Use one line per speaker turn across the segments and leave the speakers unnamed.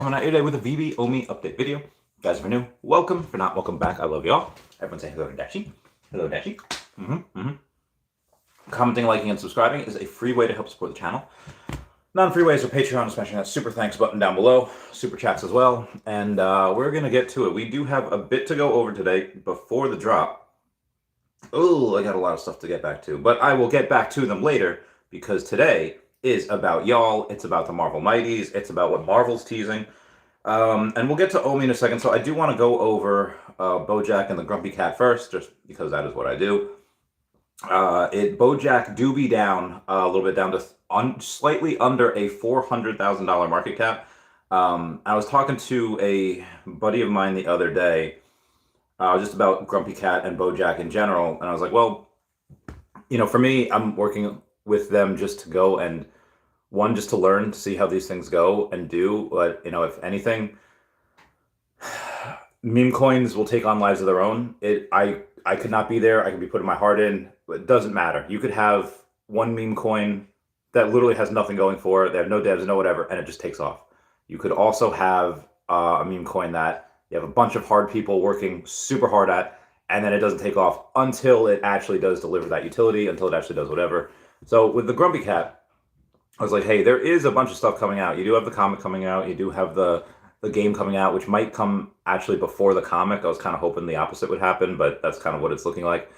Coming at you today with a Veve OMI update video. Guys, if you're new, welcome. If you're not, welcome back. I love y'all. Everyone say hello to Dashi. Hello, Dashi. Commenting, liking, and subscribing is a free way to help support the channel. Non-free ways are Patreon, smashing that super thanks button down below, super chats as well, and we're going to get to it. We do have a bit to go over today before the drop. Oh, I got a lot of stuff to get back to, but I will get back to them later because today is about y'all. It's about the Marvel Mighties. It's about what Marvel's teasing. And we'll get to OMI in a second. So I do want to go over Bojack and the Grumpy Cat first, just because that is what I do. Bojack do be down a little bit, down to slightly under a $400,000 market cap. I was talking to a buddy of mine the other day, just about Grumpy Cat and Bojack in general, and I was like, well, you know, for me, I'm working with them just to go and just to learn, to see how these things go and do. But, you know, if anything, meme coins will take on lives of their own. I could not be there. I could be putting my heart in. It doesn't matter. You could have one meme coin that literally has nothing going for it. They have no devs, no whatever, and it just takes off. You could also have a meme coin that you have a bunch of hard people working super hard at, and then it doesn't take off until it actually does deliver that utility, until it actually does whatever. So with the Grumpy Cat, I was like, hey, there is a bunch of stuff coming out. You do have the comic coming out. You do have the game coming out, which might come actually before the comic. I was kind of hoping the opposite would happen, but that's kind of what it's looking like.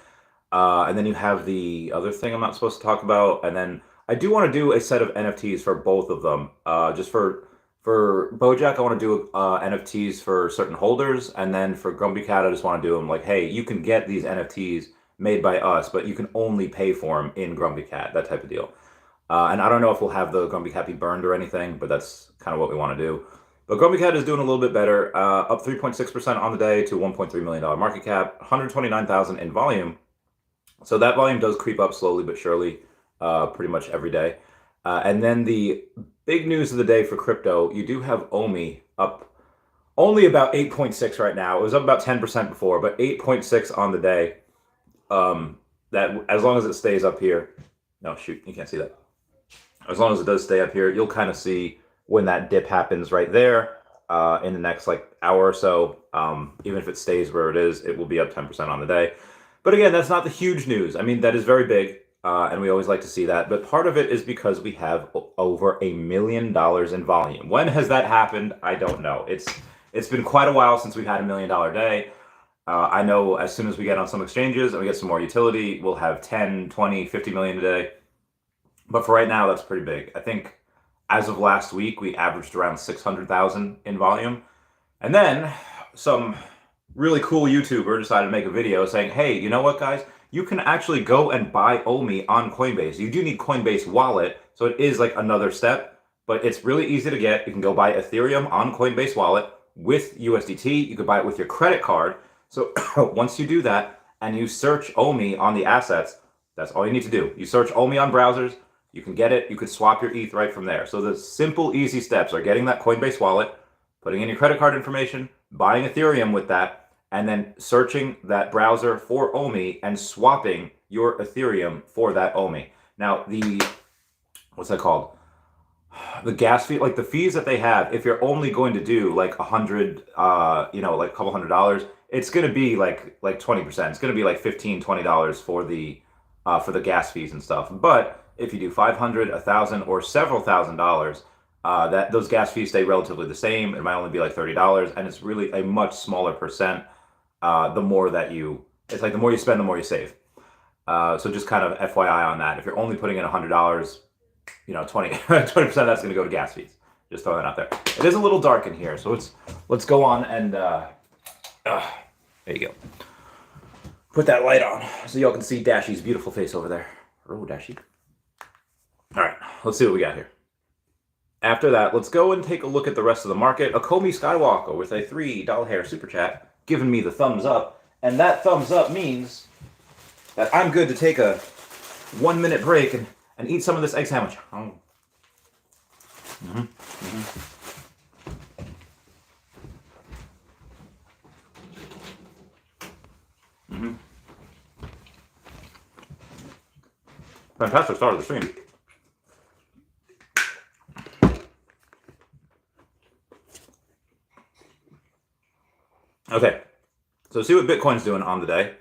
And then you have the other thing I'm not supposed to talk about. And then I do want to do a set of NFTs for both of them. Just for Bojack, I want to do NFTs for certain holders. And then for Grumpy Cat, I just want to do them like, hey, you can get these NFTs made by us, but you can only pay for them in Grumpy Cat, that type of deal. And I don't know if we'll have the Grumpy Cat be burned or anything, but that's kind of what we want to do. But Grumpy Cat is doing a little bit better, up 3.6% on the day to $1.3 million market cap, 129,000 in volume. So that volume does creep up slowly but surely, pretty much every day. And then the big news of the day for crypto, you do have OMI up only about 8.6 right now. It was up about 10% before, but 8.6 on the day. That as long as it stays up here, no, shoot, you can't see that. As long as it does stay up here, you'll kind of see when that dip happens right there in the next like hour or so. Even if it stays where it is, it will be up 10% on the day. But again, that's not the huge news. I mean, that is very big, and we always like to see that. But part of it is because we have over $1 million in volume. When has that happened? I don't know. It's been quite a while since we've had $1 million day. I know as soon as we get on some exchanges and we get some more utility, we'll have 10, 20, 50 million a day. But for right now, that's pretty big. I think as of last week, we averaged around 600,000 in volume. And then some really cool YouTuber decided to make a video saying, hey, you know what, guys? You can actually go and buy OMI on Coinbase. You do need Coinbase wallet, so it is like another step, but it's really easy to get. You can go buy Ethereum on Coinbase wallet with USDT. You could buy it with your credit card. So once you do that and you search OMI on the assets, that's all you need to do. You search OMI on browsers, you can get it, you could swap your ETH right from there. So the simple, easy steps are getting that Coinbase wallet, putting in your credit card information, buying Ethereum with that, and then searching that browser for OMI and swapping your Ethereum for that OMI. Now, what's that called? The gas fee, like the fees that they have, if you're only going to do like $100, you know, like a couple $100, it's going to be like 20%. It's going to be like $15, $20 for the gas fees and stuff. But if you do 500, 1,000, or several $1,000s, that those gas fees stay relatively the same. It might only be like $30, and it's really a much smaller percent. The more that it's like the more you spend, the more you save. So just kind of FYI on that. If you're only putting in $100, you know, 20% that's going to go to gas fees. Just throwing that out there. It is a little dark in here, so let's go on and there you go. Put that light on so y'all can see Dashy's beautiful face over there. Oh, Dashy. All right, let's see what we got here. After that, let's go and take a look at the rest of the market. Akomi Skywalker with a $3 hair super chat giving me the thumbs up, and that thumbs up means that I'm good to take a 1-minute break and eat some of this egg sandwich. Oh. Fantastic start of the stream. Okay, so see what Bitcoin's doing on the day.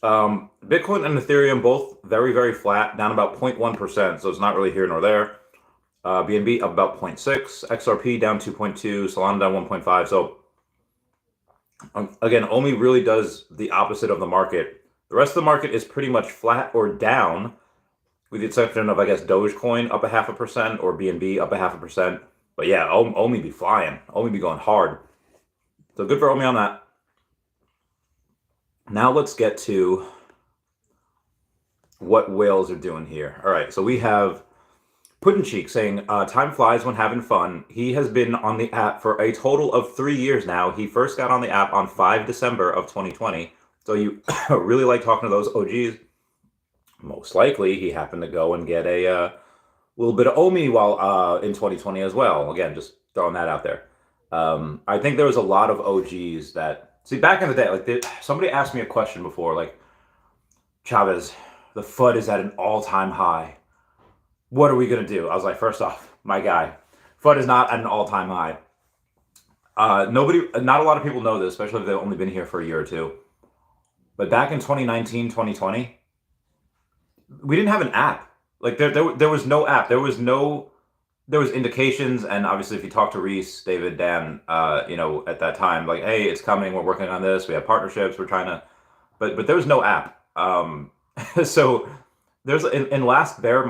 Bitcoin and Ethereum both very, very flat, down about 0.1%, so it's not really here nor there. BNB up about 0.6, XRP down 2.2, Solana down 1.5. So again, OMI really does the opposite of the market. The rest of the market is pretty much flat or down, with the exception of, I guess, Dogecoin up 0.5% or BNB up 0.5%. But yeah, OMI be flying. OMI be going hard. So good for OMI on that. Now let's get to what whales are doing here. All right, so we have Puddin' Cheek saying, time flies when having fun. He has been on the app for a total of 3 years now. He first got on the app on 5 December of 2020. So you really like talking to those OGs. Most likely, he happened to go and get a little bit of OMI while in 2020 as well. Again, just throwing that out there. I think there was a lot of OGs that... See, back in the day, like somebody asked me a question before, like, Chavez, the FUD is at an all-time high. What are we going to do? I was like, first off, my guy, FUD is not at an all-time high. Not a lot of people know this, especially if they've only been here for a year or two. But back in 2019, 2020, we didn't have an app. Like there was no app. There was indications, and obviously if you talk to Reese, David, Dan, at that time, like, hey, it's coming, we're working on this, we have partnerships, we're trying to, but there was no app. So there's in last bear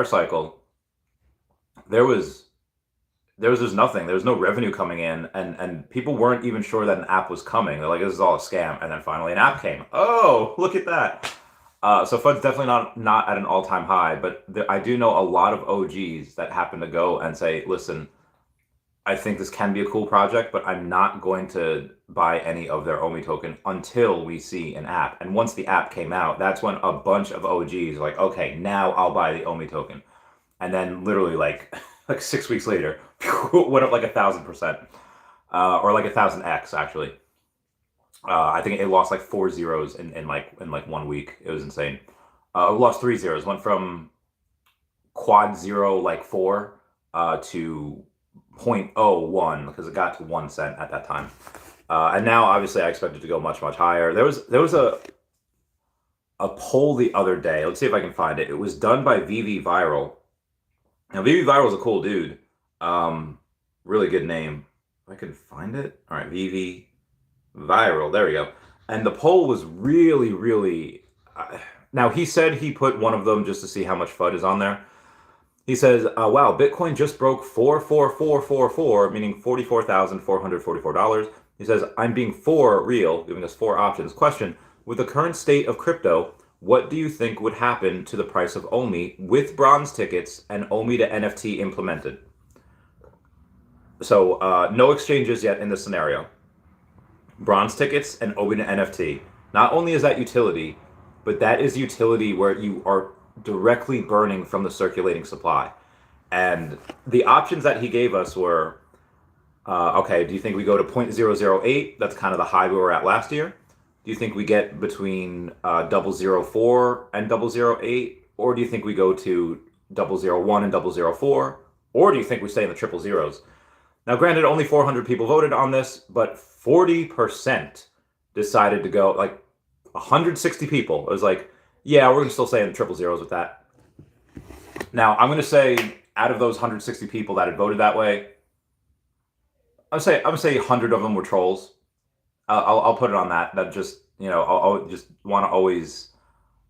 cycle, there was just nothing. There was no revenue coming in, and people weren't even sure that an app was coming. They're like, this is all a scam. And then finally an app came. Oh, look at that. So FUD's definitely not at an all-time high, but I do know a lot of OGs that happen to go and say, listen, I think this can be a cool project, but I'm not going to buy any of their OMI token until we see an app. And once the app came out, that's when a bunch of OGs were like, okay, now I'll buy the OMI token. And then literally like 6 weeks later, went up like 1,000%, or like 1,000x actually. I think it lost like 4 zeros in like 1 week. It was insane. It lost 3 zeros. Went from quad 0 like 4 to 0.01 because it got to 1 cent at that time. And now obviously I expect it to go much, much higher. There was a poll the other day. Let's see if I can find it. It was done by Veve Viral. Now Veve Viral is a cool dude. Really good name. If I can find it. All right, Veve Viral. There we go. And the poll was really, really... now he said he put one of them just to see how much FUD is on there. He says, wow, Bitcoin just broke 44444, meaning $44,444. He says, I'm being for real, giving us 4 options. Question, with the current state of crypto, what do you think would happen to the price of OMI with bronze tickets and OMI to NFT implemented? So no exchanges yet in this scenario. Bronze tickets and OMI to NFT. Not only is that utility, but that is utility where you are directly burning from the circulating supply. And the options that he gave us were, okay, do you think we go to 0.008? That's kind of the high we were at last year. Do you think we get between 0.004 and 0.008? Or do you think we go to 0.001 and 0.004? Or do you think we stay in the triple zeros? Now, granted, only 400 people voted on this, but 40% decided to go, like 160 people. It was like, yeah, we're going to still stay in the triple zeros with that. Now, I'm going to say out of those 160 people that had voted that way, I'm going to say 100 of them were trolls. I'll put it on that. That just, I'll just want to always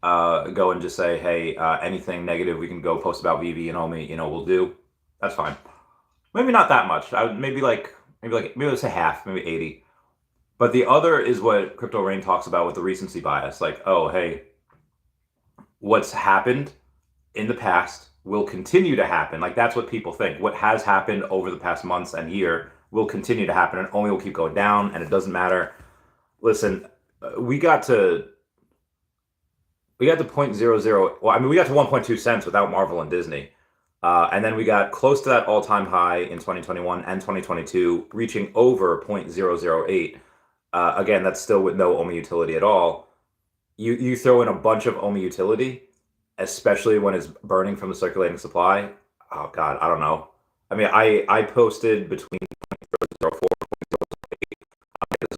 go and just say, hey, anything negative we can go post about Veve and OMI, we'll do. That's fine. Maybe not that much. Maybe let's say half, maybe 80. But the other is what Crypto Rain talks about with the recency bias. Like, oh, hey, what's happened in the past will continue to happen. Like, that's what people think. What has happened over the past months and year will continue to happen, and OMI will keep going down, and it doesn't matter. Listen, we got to 0.00. Well, I mean, we got to 1.2 cents without Marvel and Disney. And then we got close to that all-time high in 2021 and 2022, reaching over 0.008. Again, that's still with no OMI utility at all. You throw in a bunch of OMI utility, especially when it's burning from the circulating supply. Oh, God, I don't know. I mean, I posted between 0.004 and 0.008.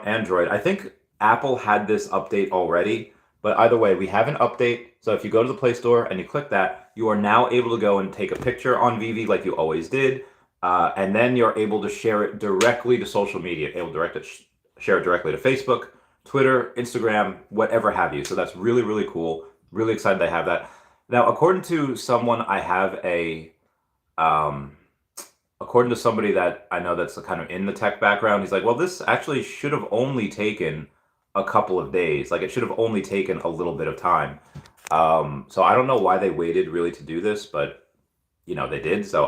on Android. I think Apple had this update already, but either way, we have an update. So if you go to the Play Store and you click that, you are now able to go and take a picture on Veve like you always did, and then you're able to share it directly to social media, share it directly to Facebook, Twitter, Instagram, whatever have you. So that's really, really cool. Really excited to have that. Now, according to someone according to somebody that I know that's kind of in the tech background, he's like, well, this actually should have only taken a couple of days. Like, it should have only taken a little bit of time. So I don't know why they waited really to do this, but they did. So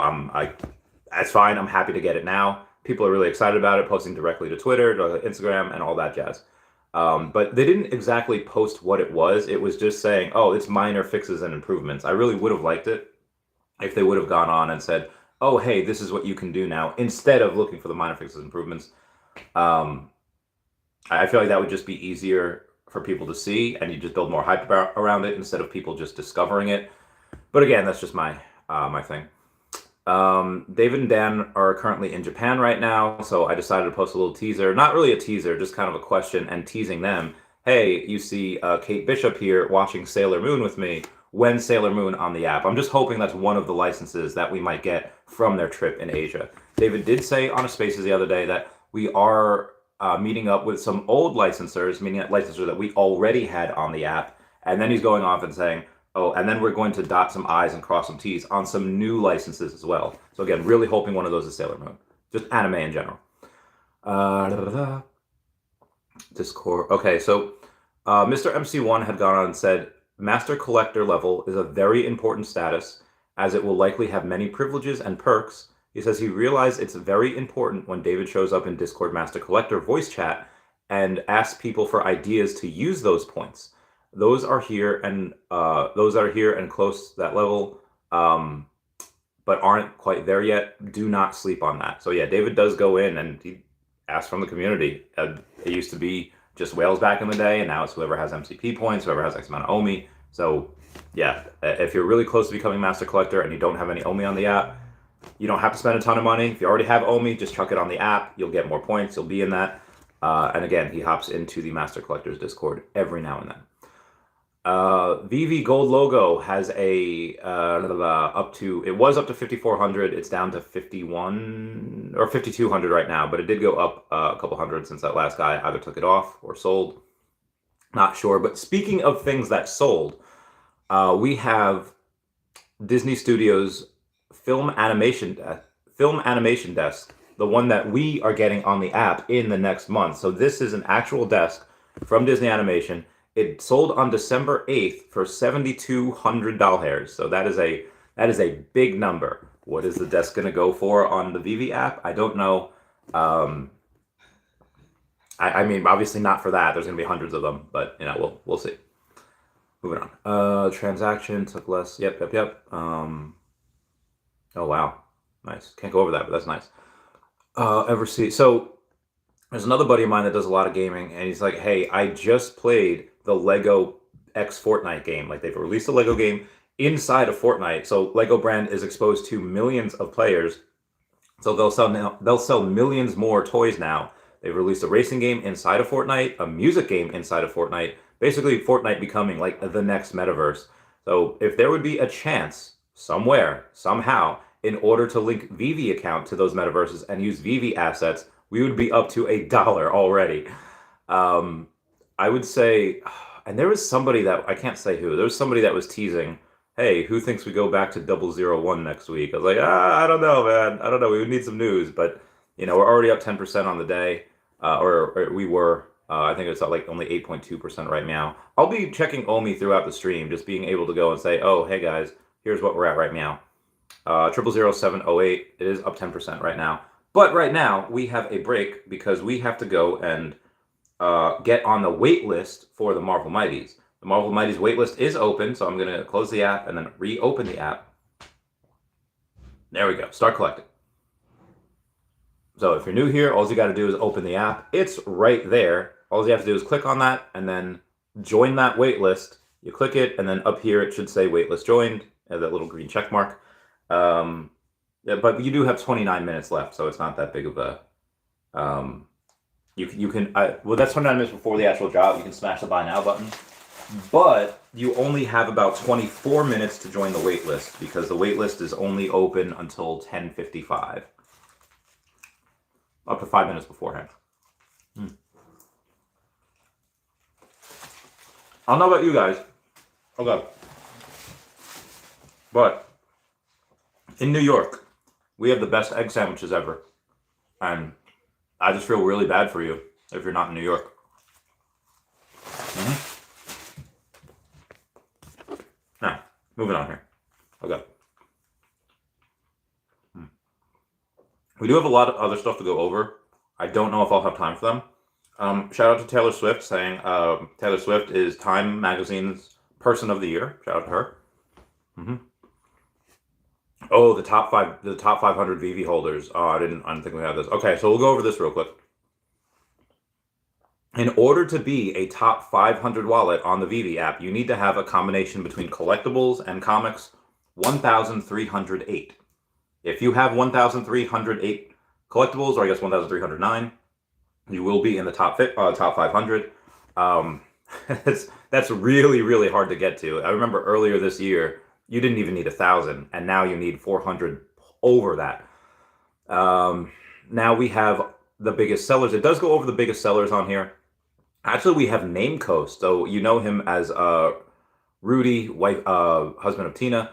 that's fine. I'm happy to get it now. People are really excited about it, posting directly to Twitter, to Instagram, and all that jazz. But they didn't exactly post what it was. It was just saying, oh, it's minor fixes and improvements. I really would have liked it if they would have gone on and said, oh, hey, this is what you can do now, instead of looking for the minor fixes and improvements. I feel like that would just be easier for people to see, and you just build more hype around it instead of people just discovering it. But again, that's just my thing. David and Dan are currently in Japan right now, so I decided to post a little teaser. Not really a teaser, just kind of a question and teasing them. Hey, you see Kate Bishop here watching Sailor Moon with me. When Sailor Moon on the app? I'm just hoping that's one of the licenses that we might get from their trip in Asia. David did say on a Spaces the other day that we are meeting up with some old licensors, meaning licensors that we already had on the app, and then he's going off and saying, oh, and then we're going to dot some I's and cross some T's on some new licenses as well. So again, really hoping one of those is Sailor Moon. Just anime in general. Discord. Okay, so Mr. MC1 had gone on and said, Master Collector level is a very important status, as it will likely have many privileges and perks. He says he realized it's very important when David shows up in Discord Master Collector voice chat and asks people for ideas to use those points. Those are here and close to that level, but aren't quite there yet. Do not sleep on that. So yeah, David does go in and he asks from the community. It used to be just whales back in the day, and now it's whoever has MCP points, whoever has X amount of OMI. So yeah, if you're really close to becoming Master Collector and you don't have any OMI on the app, you don't have to spend a ton of money. If you already have OMI, just chuck it on the app. You'll get more points. You'll be in that. And again, he hops into the Master Collector's Discord every now and then. Veve Gold logo has it was up to 5,400. It's down to 51 or 5,200 right now, but it did go up a couple hundred since that last guy either took it off or sold. Not sure. But speaking of things that sold, we have Disney Studios film animation desk, the one that we are getting on the app in the next month. So this is an actual desk from Disney Animation. It sold on December 8th for $7,200. So that is a big number. What is the desk going to go for on the Veve app? I don't know. I mean, obviously not for that. There's going to be hundreds of them, but we'll see. Moving on. Transaction took less. Yep. Oh wow, nice. Can't go over that, but that's nice. So there's another buddy of mine that does a lot of gaming, and he's like, hey, I just played the Lego X Fortnite game. Like, they've released a Lego game inside of Fortnite. So Lego brand is exposed to millions of players. So they'll sell millions more toys now. They've released a racing game inside of Fortnite, a music game inside of Fortnite, basically Fortnite becoming like the next metaverse. So if there would be a chance somewhere, somehow, in order to link Veve account to those metaverses and use Veve assets, we would be up to $1 already. I would say, and there was somebody that, I can't say who, there was somebody that was teasing, hey, who thinks we go back to 001 next week? I was like, I don't know, man. I don't know. We would need some news, but we're already up 10% on the day, or we were. I think it's at like only 8.2% right now. I'll be checking OMI throughout the stream, just being able to go and say, oh, hey guys, here's what we're at right now. 000708, it is up 10% right now. But right now, we have a break because we have to go and get on the wait list for the Marvel Mighties. The Marvel Mighties wait list is open, so I'm going to close the app and then reopen the app. There we go. Start collecting. So if you're new here, all you got to do is open the app. It's right there. All you have to do is click on that and then join that wait list. You click it, and then up here it should say waitlist joined, that little green check mark. Yeah, but you do have 29 minutes left, so it's not that big of a You can well, that's 29 minutes before the actual drop. You can smash the buy now button, but you only have about 24 minutes to join the wait list because the wait list is only open until 10:55, up to 5 minutes beforehand. I don't know about you guys. Okay. But in New York, we have the best egg sandwiches ever. And I just feel really bad for you if you're not in New York. Now, moving on here. Okay. We do have a lot of other stuff to go over. I don't know if I'll have time for them. Shout out to Taylor Swift saying Taylor Swift is Time Magazine's Person of the Year. Shout out to her. Oh, the top 500 Veve holders. Oh, I didn't think we had this. Okay, so we'll go over this real quick. In order to be a top 500 wallet on the Veve app, you need to have a combination between collectibles and comics 1,308. If you have 1,308 collectibles, or I guess 1,309, you will be in the top 500. That's really, really hard to get to. I remember earlier this year, you didn't even need 1,000, and now you need 400 over that. Now we have the biggest sellers. It does go over the biggest sellers on here. Actually, we have Name Coast. So you know him as Rudy, husband of Tina.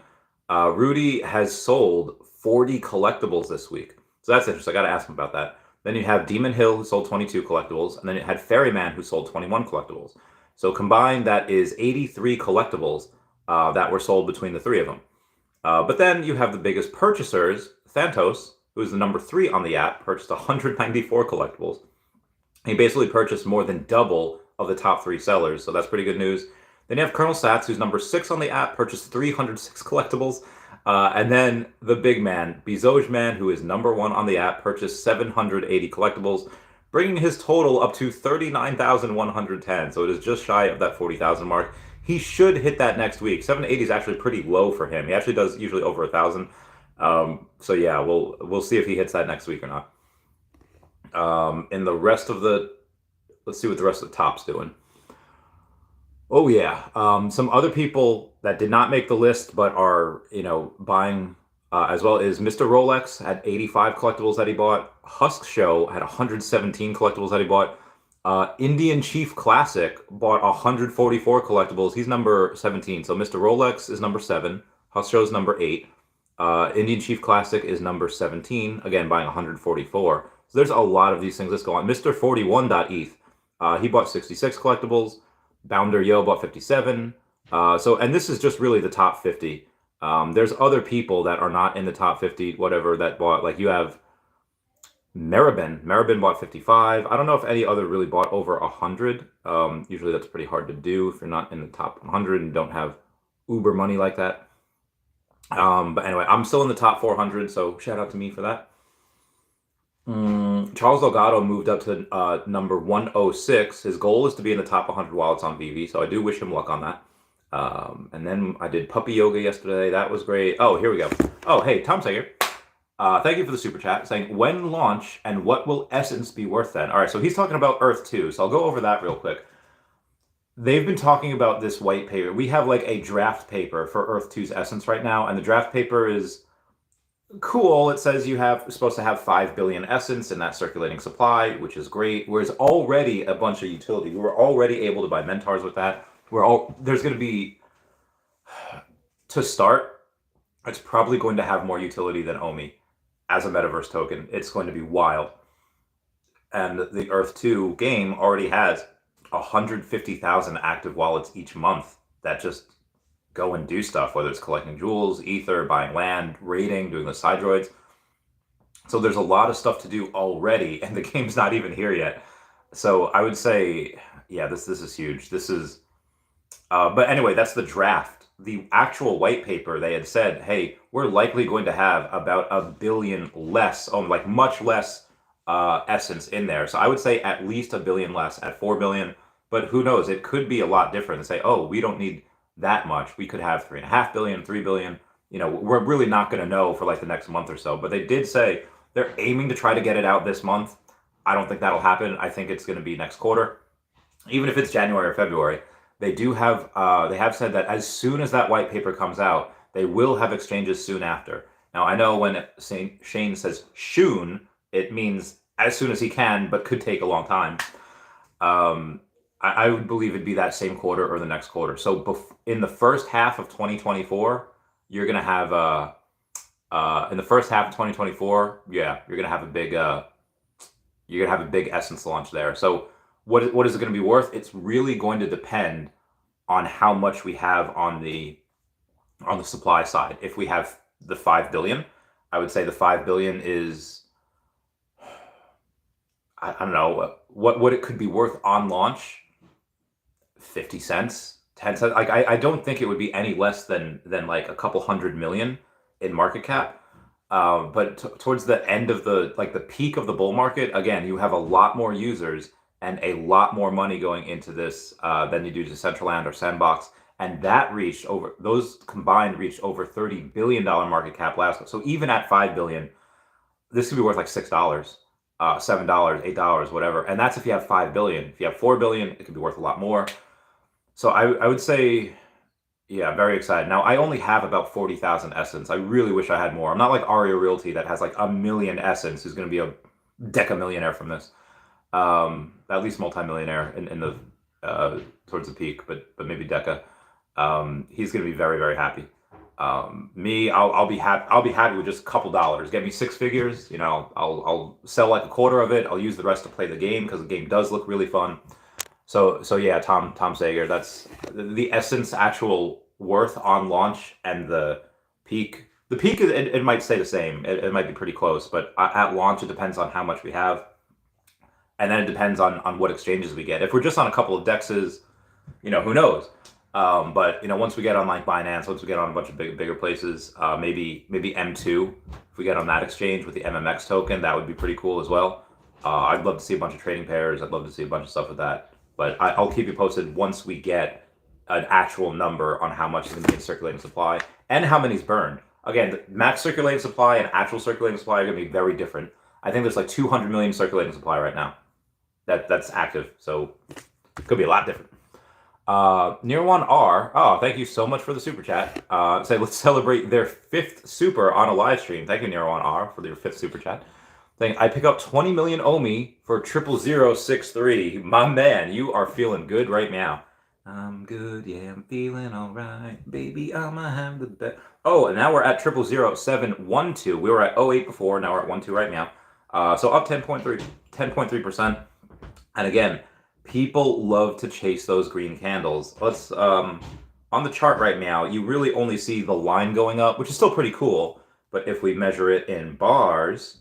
Rudy has sold 40 collectibles this week. So that's interesting. I got to ask him about that. Then you have Demon Hill, who sold 22 collectibles. And then you had Ferryman, who sold 21 collectibles. So combined, that is 83 collectibles that were sold between the three of them. But then you have the biggest purchasers, Thantos, who is the number 3 on the app, purchased 194 collectibles. He basically purchased more than double of the top 3 sellers, so that's pretty good news. Then you have Colonel Sats, who's number 6 on the app, purchased 306 collectibles. And then the big man, Bezoj Man, who is number 1 on the app, purchased 780 collectibles, bringing his total up to 39,110. So it is just shy of that 40,000 mark. He should hit that next week. 780 is actually pretty low for him. He actually does usually over 1,000. So yeah, we'll see if he hits that next week or not. In the rest of the, let's see what the rest of the top's doing. Oh yeah, some other people that did not make the list but are buying as well is Mr. Rolex had 85 collectibles that he bought. Husk Show had 117 collectibles that he bought. Indian Chief Classic bought 144 collectibles. He's number 17. So Mr. Rolex is number 7. Husk Show is number 8. Indian Chief Classic is number 17. Again, buying 144. So there's a lot of these things. Let's go on. Mr. 41.eth. He bought 66 collectibles. Bounder Yo bought 57. And this is just really the top 50. There's other people that are not in the top 50, whatever, that bought. Like you have Maribin. Maribin bought 55. I don't know if any other really bought over 100. Usually that's pretty hard to do if you're not in the top 100 and don't have uber money like that. But anyway, I'm still in the top 400, so shout out to me for that. Charles Delgado moved up to number 106. His goal is to be in the top 100 wallets on Veve, so I do wish him luck on that. And then I did puppy yoga yesterday. That was great. Oh, here we go. Oh, hey, Tom Sager. Thank you for the super chat, saying, when launch and what will Essence be worth then? All right, so he's talking about Earth 2, so I'll go over that real quick. They've been talking about this white paper. We have like a draft paper for Earth 2's Essence right now, and the draft paper is cool. It says supposed to have 5 billion Essence in that circulating supply, which is great. Whereas already a bunch of utility. We were already able to buy Mentars with that. There's going to be, to start, it's probably going to have more utility than OMI as a metaverse token. It's going to be wild. And the Earth 2 game already has 150,000 active wallets each month that just go and do stuff, whether it's collecting jewels, ether, buying land, raiding, doing the side droids. So there's a lot of stuff to do already, and the game's not even here yet. So I would say, yeah, this is huge. This is, but anyway, that's the draft. The actual white paper, they had said, hey, we're likely going to have about 1 billion less, like much less Essence in there. So I would say at least 1 billion less at 4 billion, but who knows? It could be a lot different and say, oh, we don't need that much. We could have 3.5 billion, 3 billion. We're really not going to know for like the next month or so, but they did say they're aiming to try to get it out this month. I don't think that'll happen. I think it's going to be next quarter, even if it's January or February. They have said that as soon as that white paper comes out, they will have exchanges soon after. Now I know when Shane says "soon," it means as soon as he can, but could take a long time. I would believe it'd be that same quarter or the next quarter. So in the first half of 2024, you're gonna have in the first half of 2024, yeah, you're gonna have a big Essence launch there. So what is it going to be worth? It's really going to depend on how much we have on the supply side. If we have the 5 billion, I would say the 5 billion is, I don't know what it could be worth on launch. 50 cents, 10 cents. Like I don't think it would be any less than like a couple hundred million in market cap. But towards the end of the peak of the bull market, again, you have a lot more users and a lot more money going into this than you do to Decentraland or Sandbox. And those combined reached over $30 billion market cap last. So even at 5 billion, this could be worth like $6, $7, $8, whatever. And that's if you have 5 billion. If you have 4 billion, it could be worth a lot more. So I would say, yeah, very excited. Now, I only have about 40,000 Essence. I really wish I had more. I'm not like Aria Realty that has like 1 million Essence, who's going to be a deca millionaire from this. At least multimillionaire in the towards the peak, but maybe deca. He's going to be very, very happy. Me, I'll be happy. I'll be happy with just a couple dollars. Get me 6 figures. You know, I'll sell like a quarter of it. I'll use the rest to play the game because the game does look really fun. So yeah, Tom Sager. That's the Essence actual worth on launch and the peak. The peak, it might stay the same. It might be pretty close, but at launch, it depends on how much we have. And then it depends on what exchanges we get. If we're just on a couple of dexes, you know, who knows? But, you know, once we get on like Binance, once we get on a bunch of bigger places, maybe M2, if we get on that exchange with the MMX token, that would be pretty cool as well. I'd love to see a bunch of trading pairs. I'd love to see a bunch of stuff with that. But I'll keep you posted once we get an actual number on how much is going to be in circulating supply and how many's burned. Again, the max circulating supply and actual circulating supply are going to be very different. I think there's like 200 million circulating supply right now. That's active, so it could be a lot different. Near one R, oh, thank you so much for the super chat. Say let's celebrate their 5th super on a live stream. Thank you, Near one R, for your 5th super chat. I pick up 20 million OMI for 00063. My man, you are feeling good right now. I'm good, yeah, I'm feeling all right, baby. I'ma have the best. Oh, and now we're at 0000712. We were at 08 before, now we're at 12 right now. So up 10.3%. And again, people love to chase those green candles. Let's on the chart right now, you really only see the line going up, which is still pretty cool. But if we measure it in bars,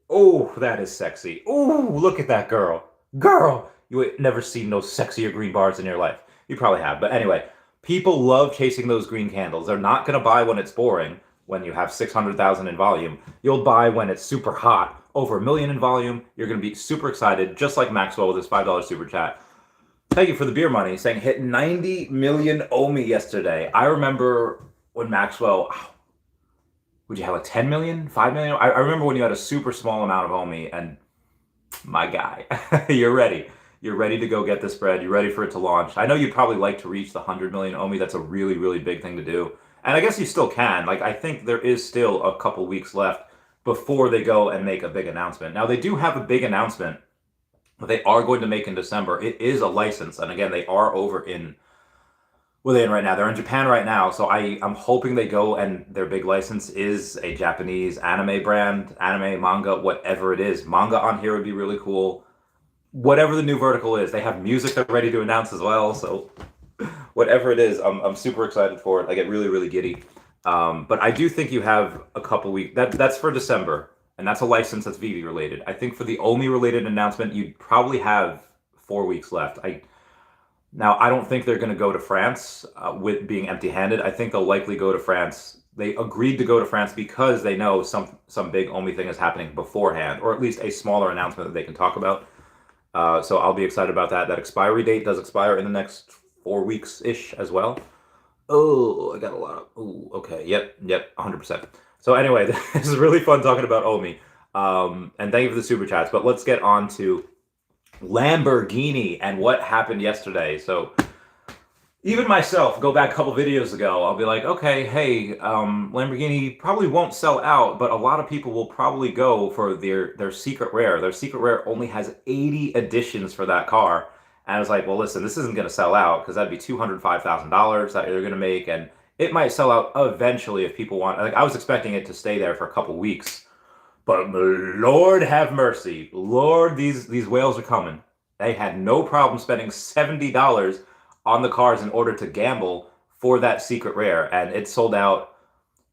oh, that is sexy. Oh, look at that girl. Girl, you ain't never seen no sexier green bars in your life. You probably have. But anyway, people love chasing those green candles. They're not going to buy when it's boring, when you have 600,000 in volume. You'll buy when it's super hot, over 1 million in volume. You're going to be super excited, just like Maxwell with his $5 super chat. Thank you for the beer money, saying hit 90 million OMI yesterday. I remember when Maxwell, would you have like 10 million, 5 million? I remember when you had a super small amount of OMI, and my guy, you're ready. You're ready to go get the spread. You're ready for it to launch. I know you'd probably like to reach the 100 million OMI. That's a really, really big thing to do. And I guess you still can. Like, I think there is still a couple weeks left before they go and make a big announcement. Now, they do have a big announcement that they are going to make in December. It is a license. And again, they are over in, where are they in right now? They're in Japan right now. So I'm hoping they go and their big license is a Japanese anime brand, anime, manga, whatever it is. Manga on here would be really cool. Whatever the new vertical is. They have music they're ready to announce as well. So whatever it is, I'm super excited for it. I get really, really giddy. But I do think you have a couple weeks. That's for December, and that's a license that's Veve related. I think for the OMI related announcement, you'd probably have 4 weeks left. Now, I don't think they're going to go to France with being empty-handed. I think they'll likely go to France. They agreed to go to France because they know some big OMI thing is happening beforehand, or at least a smaller announcement that they can talk about. So I'll be excited about that. That expiry date does expire in the next 4 weeks-ish as well. Oh, I got a lot of... Oh, okay. Yep, 100%. So anyway, this is really fun talking about OMI. And thank you for the super chats. But let's get on to Lamborghini and what happened yesterday. So even myself, go back a couple videos ago, I'll be like, okay, hey, Lamborghini probably won't sell out, but a lot of people will probably go for their secret rare. Their secret rare only has 80 editions for that car. And I was like, well, listen, this isn't going to sell out because that'd be $205,000 that they're going to make. And it might sell out eventually if people want. Like, I was expecting it to stay there for a couple weeks. But Lord have mercy. Lord, these whales are coming. They had no problem spending $70 on the cars in order to gamble for that secret rare, and it sold out.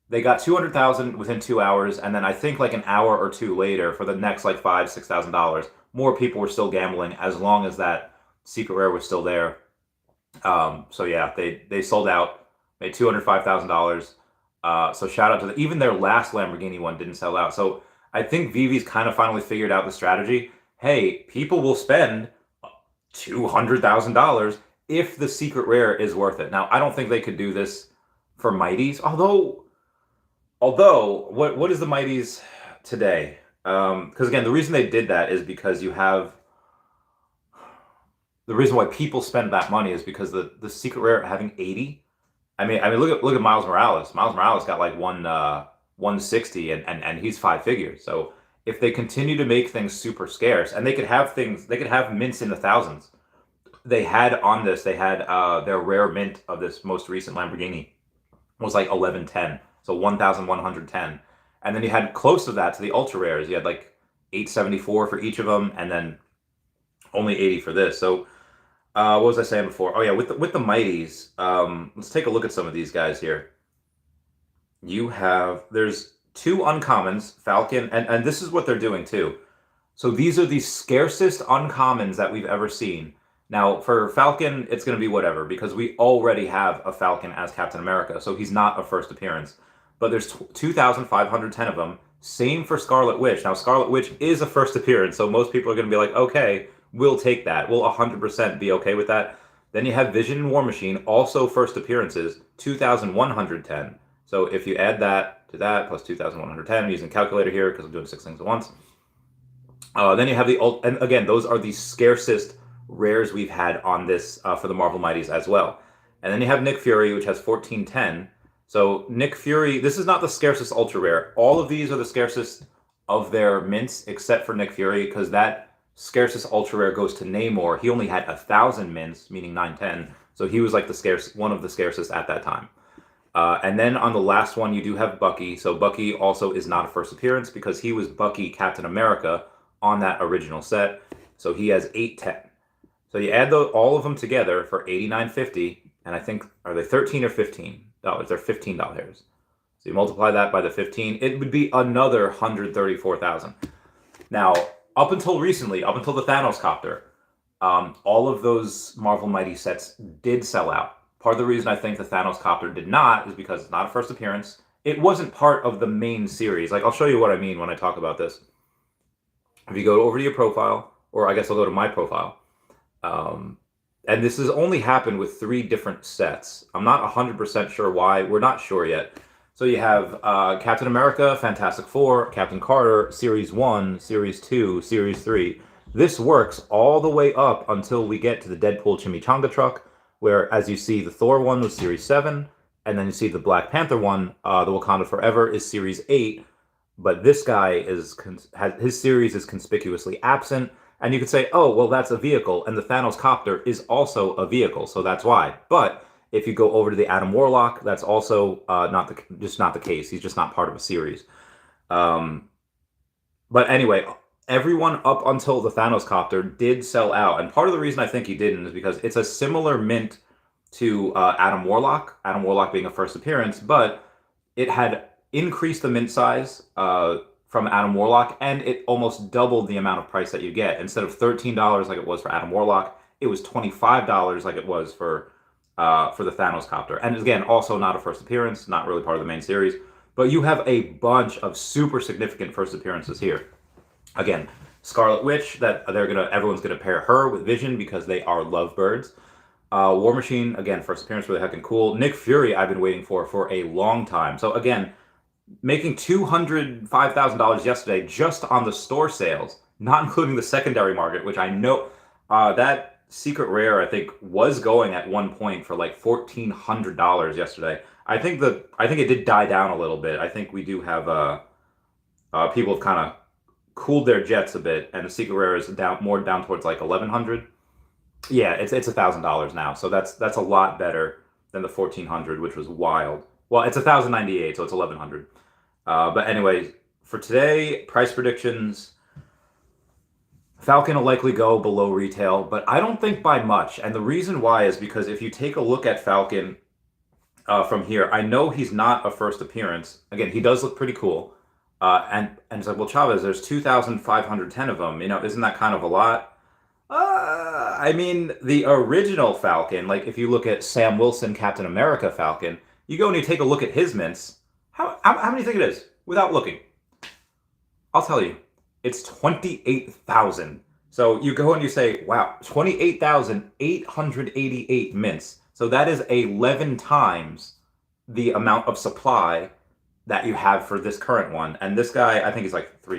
They got 200,000 within 2 hours, and then I think like an hour or two later, for the next like $5,000-$6,000, more people were still gambling as long as that secret rare was still there. So yeah, they sold out, made $205,000. So shout out to even their last Lamborghini one didn't sell out. So I think Veve's kind of finally figured out the strategy. Hey, people will spend $200,000 if the secret rare is worth it. Now, I don't think they could do this for Mighties, although what is the Mighties today? Because again, the reason they did that is because you have the reason why people spend that money is because the secret rare having 80. I mean, look at Miles Morales. Miles Morales got like 160, and he's 5 figures. So if they continue to make things super scarce, and they could have mints in the thousands. They had their rare mint of this most recent Lamborghini was like 1110, so 1,110, and then you had close to that to the ultra rares. You had like 874 for each of them, and then only 80 for this. So what was I saying before? Oh yeah, with the Mighties, let's take a look at some of these guys here. There's 2 uncommons, Falcon, and this is what they're doing too. So these are the scarcest uncommons that we've ever seen. Now, for Falcon, it's going to be whatever, because we already have a Falcon as Captain America, so he's not a first appearance. But there's 2,510 of them. Same for Scarlet Witch. Now, Scarlet Witch is a first appearance, so most people are going to be like, okay, we'll take that. We'll 100% be okay with that. Then you have Vision and War Machine, also first appearances, 2,110. So if you add that to that, plus 2,110, I'm using a calculator here because I'm doing 6 things at once. Then you have and again, those are the scarcest rares we've had on this for the Marvel Mighties as well. And then you have Nick Fury, which has 1410. So Nick Fury, this is not the scarcest ultra rare. All of these are the scarcest of their mints, except for Nick Fury, because that scarcest ultra rare goes to Namor. He only had 1,000 mints, meaning 910. So he was like one of the scarcest at that time. And then on the last one, you do have Bucky. So Bucky also is not a first appearance because he was Bucky Captain America on that original set. So he has 810. So you add all of them together for $89.50, and I think, are they $13 or $15? They're $15. So you multiply that by the 15, it would be another $134,000. Now, up until recently, up until the Thanos copter, all of those Marvel Mighty sets did sell out. Part of the reason I think the Thanos copter did not is because it's not a first appearance. It wasn't part of the main series. Like, I'll show you what I mean when I talk about this. If you go over to your profile, or I guess I'll go to my profile, and this has only happened with 3 different sets. I'm not 100% sure why. We're not sure yet. So you have Captain America, Fantastic Four, Captain Carter, Series 1, Series 2, Series 3. This works all the way up until we get to the Deadpool Chimichanga truck, where, as you see, the Thor one was Series 7, and then you see the Black Panther one, the Wakanda Forever, is Series 8. But this guy his series is conspicuously absent. And you could say, oh, well, that's a vehicle, and the Thanos copter is also a vehicle, so that's why. But if you go over to the Adam Warlock, that's also just not the case. He's just not part of a series. But anyway, everyone up until the Thanos copter did sell out, and part of the reason I think he didn't is because it's a similar mint to Adam Warlock. Adam Warlock being a first appearance, but it had increased the mint size from Adam Warlock, and it almost doubled the amount of price that you get. Instead of $13 like it was for Adam Warlock, it was $25 like it was for the Thanos copter. And again, also not a first appearance, not really part of the main series, but you have a bunch of super significant first appearances here. Again, Scarlet Witch, that everyone's gonna pair her with Vision because they are lovebirds. War Machine, again, first appearance, really heckin' cool. Nick Fury, I've been waiting for a long time. So again, making $205,000 yesterday just on the store sales, not including the secondary market, which I know that secret rare I think was going at one point for like $1,400 yesterday. I think it did die down a little bit. I think we do have people have kind of cooled their jets a bit, and the secret rare is down towards like 1,100. Yeah, it's $1,000 now, so that's a lot better than the 1,400, which was wild. Well, it's 1,098, so it's 1,100. But anyway, for today, price predictions. Falcon will likely go below retail, but I don't think by much. And the reason why is because if you take a look at Falcon from here, I know he's not a first appearance. Again, he does look pretty cool. And it's like, well, Chavez, there's 2,510 of them. You know, isn't that kind of a lot? I mean, the original Falcon, like if you look at Sam Wilson, Captain America Falcon, you go and you take a look at his mints. How many do you think it is? Without looking. I'll tell you. It's 28,000. So you go and you say, wow, 28,888 mints. So that is 11 times the amount of supply that you have for this current one. And this guy, I think he's like $3,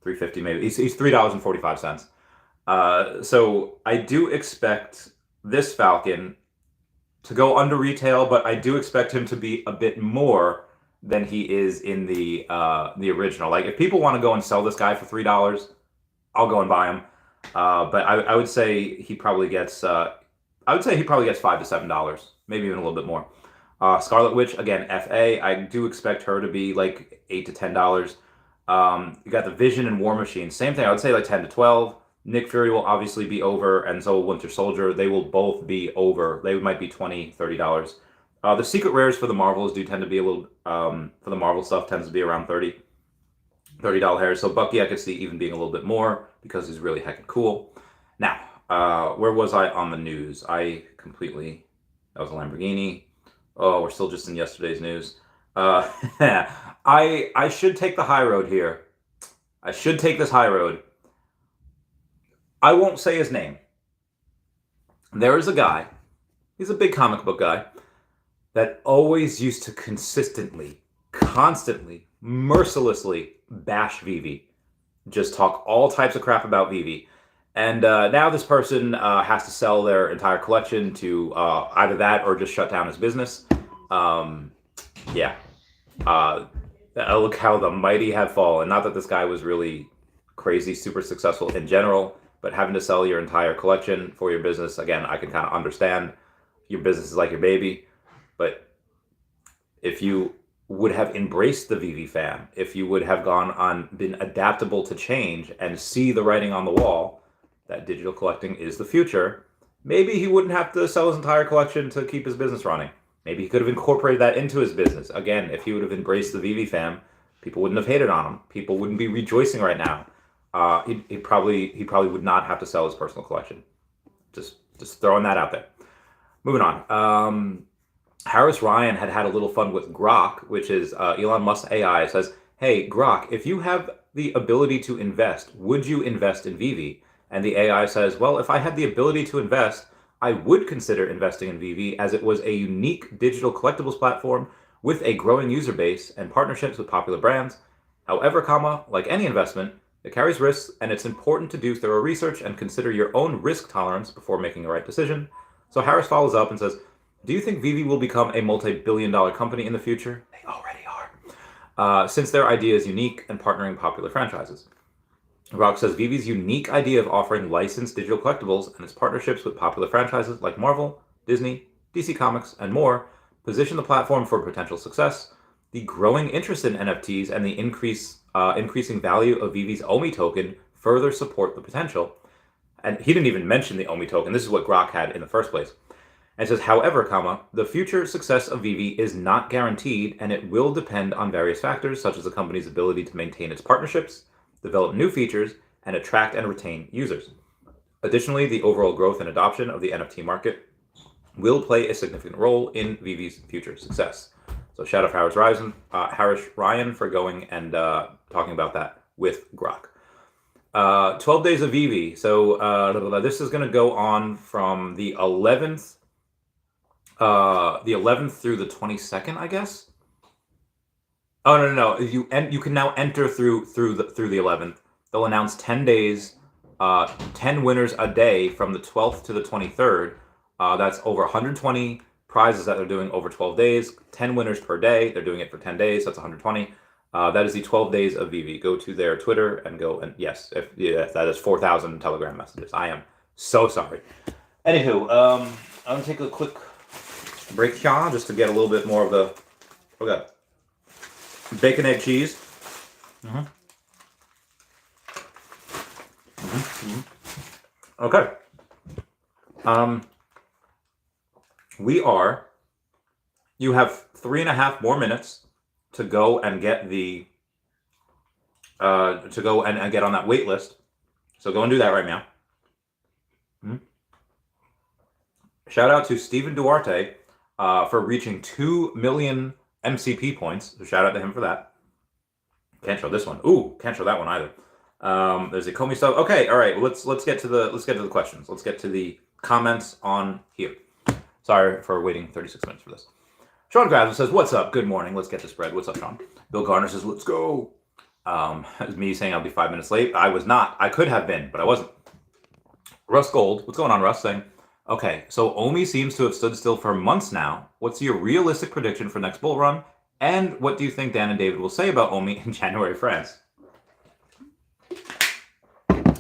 $3.50 maybe. He's $3.45. So I do expect this Falcon to go under retail, but I do expect him to be a bit more than he is in the original. Like if people want to go and sell this guy for $3, I'll go and buy him. But I would say he probably gets $5 to $7, maybe even a little bit more. Scarlet Witch, again, FA. I do expect her to be like $8 to $10. You got the Vision and War Machine, same thing. I would say like 10 to 12. Nick Fury will obviously be over, and so will Winter Soldier. They will both be over. They might be $20, $30. The secret rares for the Marvels do tend to be a little, for the Marvel stuff tends to be around $30 hairs. So Bucky I could see even being a little bit more because he's really heckin' cool. Now, where was I on the news? That was a Lamborghini. Oh, we're still just in yesterday's news. I should take the high road here. I should take this high road. I won't say his name. There is a guy, he's a big comic book guy, that always used to consistently, constantly, mercilessly bash Veve. Just talk all types of crap about Veve. And now this person has to sell their entire collection to either that or just shut down his business. Yeah. Look how the mighty have fallen. Not that this guy was really crazy, super successful in general, but having to sell your entire collection for your business, again, I can kind of understand. Your business is like your baby. But if you would have embraced the Veve fam, if you would have been adaptable to change and see the writing on the wall that digital collecting is the future, maybe he wouldn't have to sell his entire collection to keep his business running. Maybe he could have incorporated that into his business. Again, if he would have embraced the Veve fam, people wouldn't have hated on him. People wouldn't be rejoicing right now. He probably would not have to sell his personal collection. Just throwing that out there. Moving on. Harris Ryan had a little fun with Grok, which is Elon Musk's AI. It says, hey, Grok, if you have the ability to invest, would you invest in Veve? And the AI says, well, if I had the ability to invest, I would consider investing in Veve as it was a unique digital collectibles platform with a growing user base and partnerships with popular brands. However, like any investment, it carries risks, and it's important to do thorough research and consider your own risk tolerance before making the right decision. So Harris follows up and says, do you think Veve will become a multi-billion-dollar company in the future? They already are. Since their idea is unique and partnering popular franchises. Grok says Vive's unique idea of offering licensed digital collectibles and its partnerships with popular franchises like Marvel, Disney, DC Comics, and more position the platform for potential success. The growing interest in NFTs and the increasing value of Vive's OMI token further support the potential. And he didn't even mention the OMI token. This is what Grok had in the first place. And it says, however, the future success of Veve is not guaranteed, and it will depend on various factors, such as the company's ability to maintain its partnerships, develop new features, and attract and retain users. Additionally, the overall growth and adoption of the NFT market will play a significant role in Vive's future success. So shout out Harris Ryan for going and talking about that with Grok. 12 days of Veve. So this is going to go on from the 11th through the 22nd, I guess. Oh no. You can now enter through the 11th. They'll announce 10 days, 10 winners a day from the 12th to the 23rd. That's over 120 prizes that they're doing over 12 days. 10 winners per day. They're doing it for 10 days. So that's 120. That is the 12 days of Veve. Go to their Twitter and go and yes, that is 4,000 Telegram messages. I am so sorry. Anywho, I'm gonna take a quick break here just to get a little bit more of the bacon, egg, cheese. Okay. You have 3.5 more minutes to go and get the to go and get on that wait list. So go and do that right now. Shout out to Steven Duarte for reaching 2 million MCP points. So shout out to him for that. Can't show this one. Ooh, can't show that one either. There's a Comey stuff. Okay, all right. Let's get to the questions. Let's get to the comments on here. Sorry for waiting 36 minutes for this. Sean Grabs says, "What's up? Good morning. Let's get this bread." What's up, Sean? Bill Garner says, "Let's go." It's me saying I'll be 5 minutes late. I was not. I could have been, but I wasn't. Russ Gold, what's going on, Russ? Saying, "Okay, so OMI seems to have stood still for months now. What's your realistic prediction for next bull run? And what do you think Dan and David will say about OMI in January France?"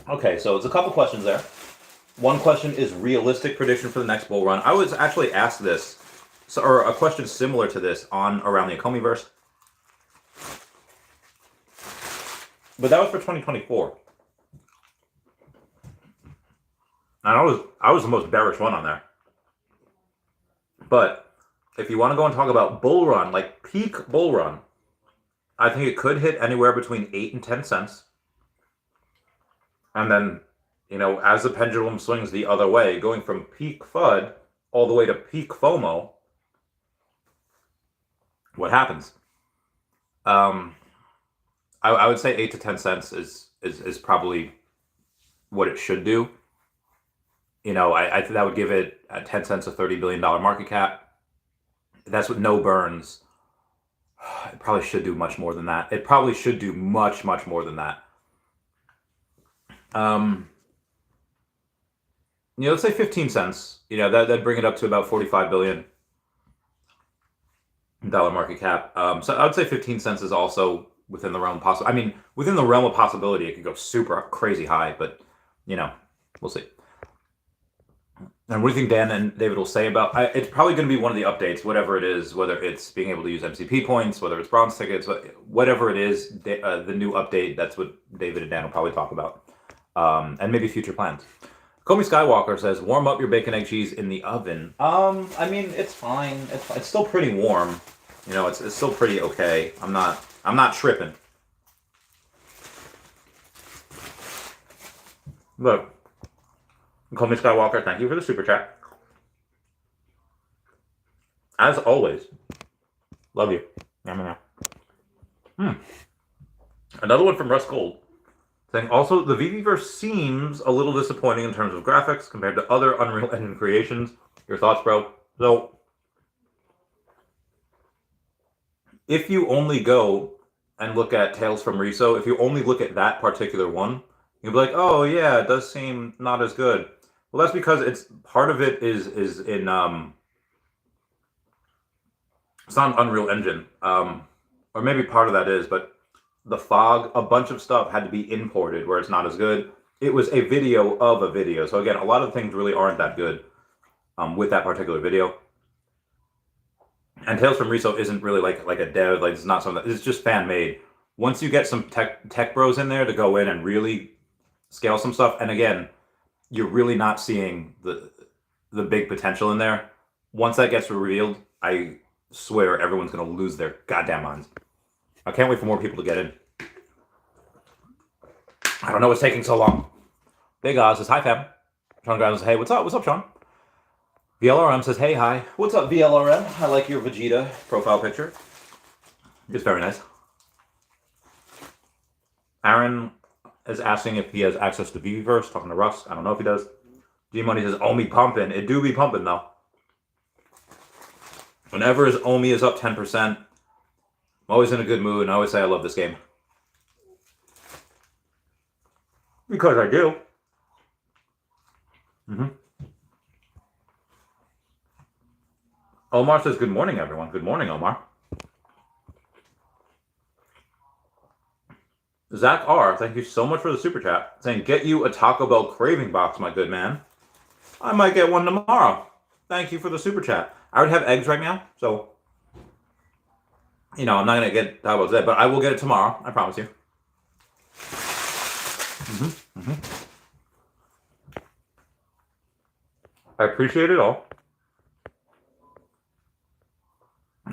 Okay, so it's a couple questions there. One question is realistic prediction for the next bull run. I was actually asked this, or a question similar to this on around the Economiverse, but that was for 2024. And I was the most bearish one on there. But if you want to go and talk about bull run, like peak bull run, I think it could hit anywhere between 8 and 10 cents. And then, as the pendulum swings the other way, going from peak FUD all the way to peak FOMO, what happens? I would say 8 to 10 cents is probably what it should do. I think that would give it 10 cents a $30 billion market cap. That's with no burns. It probably should do much more than that. It probably should do much, much more than that. Let's say 15 cents. That'd bring it up to about $45 billion market cap. So I would say 15 cents is also within the realm possible. I mean, within the realm of possibility, it could go super crazy high, but we'll see. And what do you think Dan and David will say about it's probably going to be one of the updates, whatever it is, whether it's being able to use MCP points, whether it's bronze tickets, whatever it is, the new update, that's what David and Dan will probably talk about. And maybe future plans. Comey Skywalker says, "Warm up your bacon, egg, cheese in the oven." I mean, it's fine. It's still pretty warm. It's still pretty okay. I'm not tripping. Look. Comey Skywalker, thank you for the super chat. As always, love you. Another one from Russ Gold saying, "Also, the Veveverse seems a little disappointing in terms of graphics compared to other Unreal Engine creations. Your thoughts, bro?" So, if you only go and look at Tales from Riso, if you only look at that particular one, you'll be like, "Oh yeah, it does seem not as good." Well, that's because it's part of it is in it's not an Unreal Engine, or maybe part of that is, but the fog, a bunch of stuff had to be imported where it's not as good. It was a video of a video, so again, a lot of things really aren't that good with that particular video. And Tales from Riso isn't really like a dev, like it's not something. It's just fan made. Once you get some tech bros in there to go in and really scale some stuff, and again, you're really not seeing the big potential in there. Once that gets revealed, I swear everyone's going to lose their goddamn minds. I can't wait for more people to get in. I don't know what's taking so long. Big Oz says, "Hi, fam." Sean Grimes says, "Hey, what's up? What's up, Sean?" VLRM says, "Hey, hi." What's up, VLRM? I like your Vegeta profile picture. It's very nice. Aaron is asking if he has access to Veveverse, talking to Russ. I don't know if he does. G-Money says, "OMI pumping." It do be pumping, though. Whenever OMI is up 10%, Always in a good mood, and I always say I love this game. Because I do. Omar says, good morning, everyone. Good morning, Omar. Zach R., thank you so much for the super chat. Saying, get you a Taco Bell craving box, my good man. I might get one tomorrow. Thank you for the super chat. I already have eggs right now, so, I'm not going to get Taco Bell today, but I will get it tomorrow. I promise you. I appreciate it all.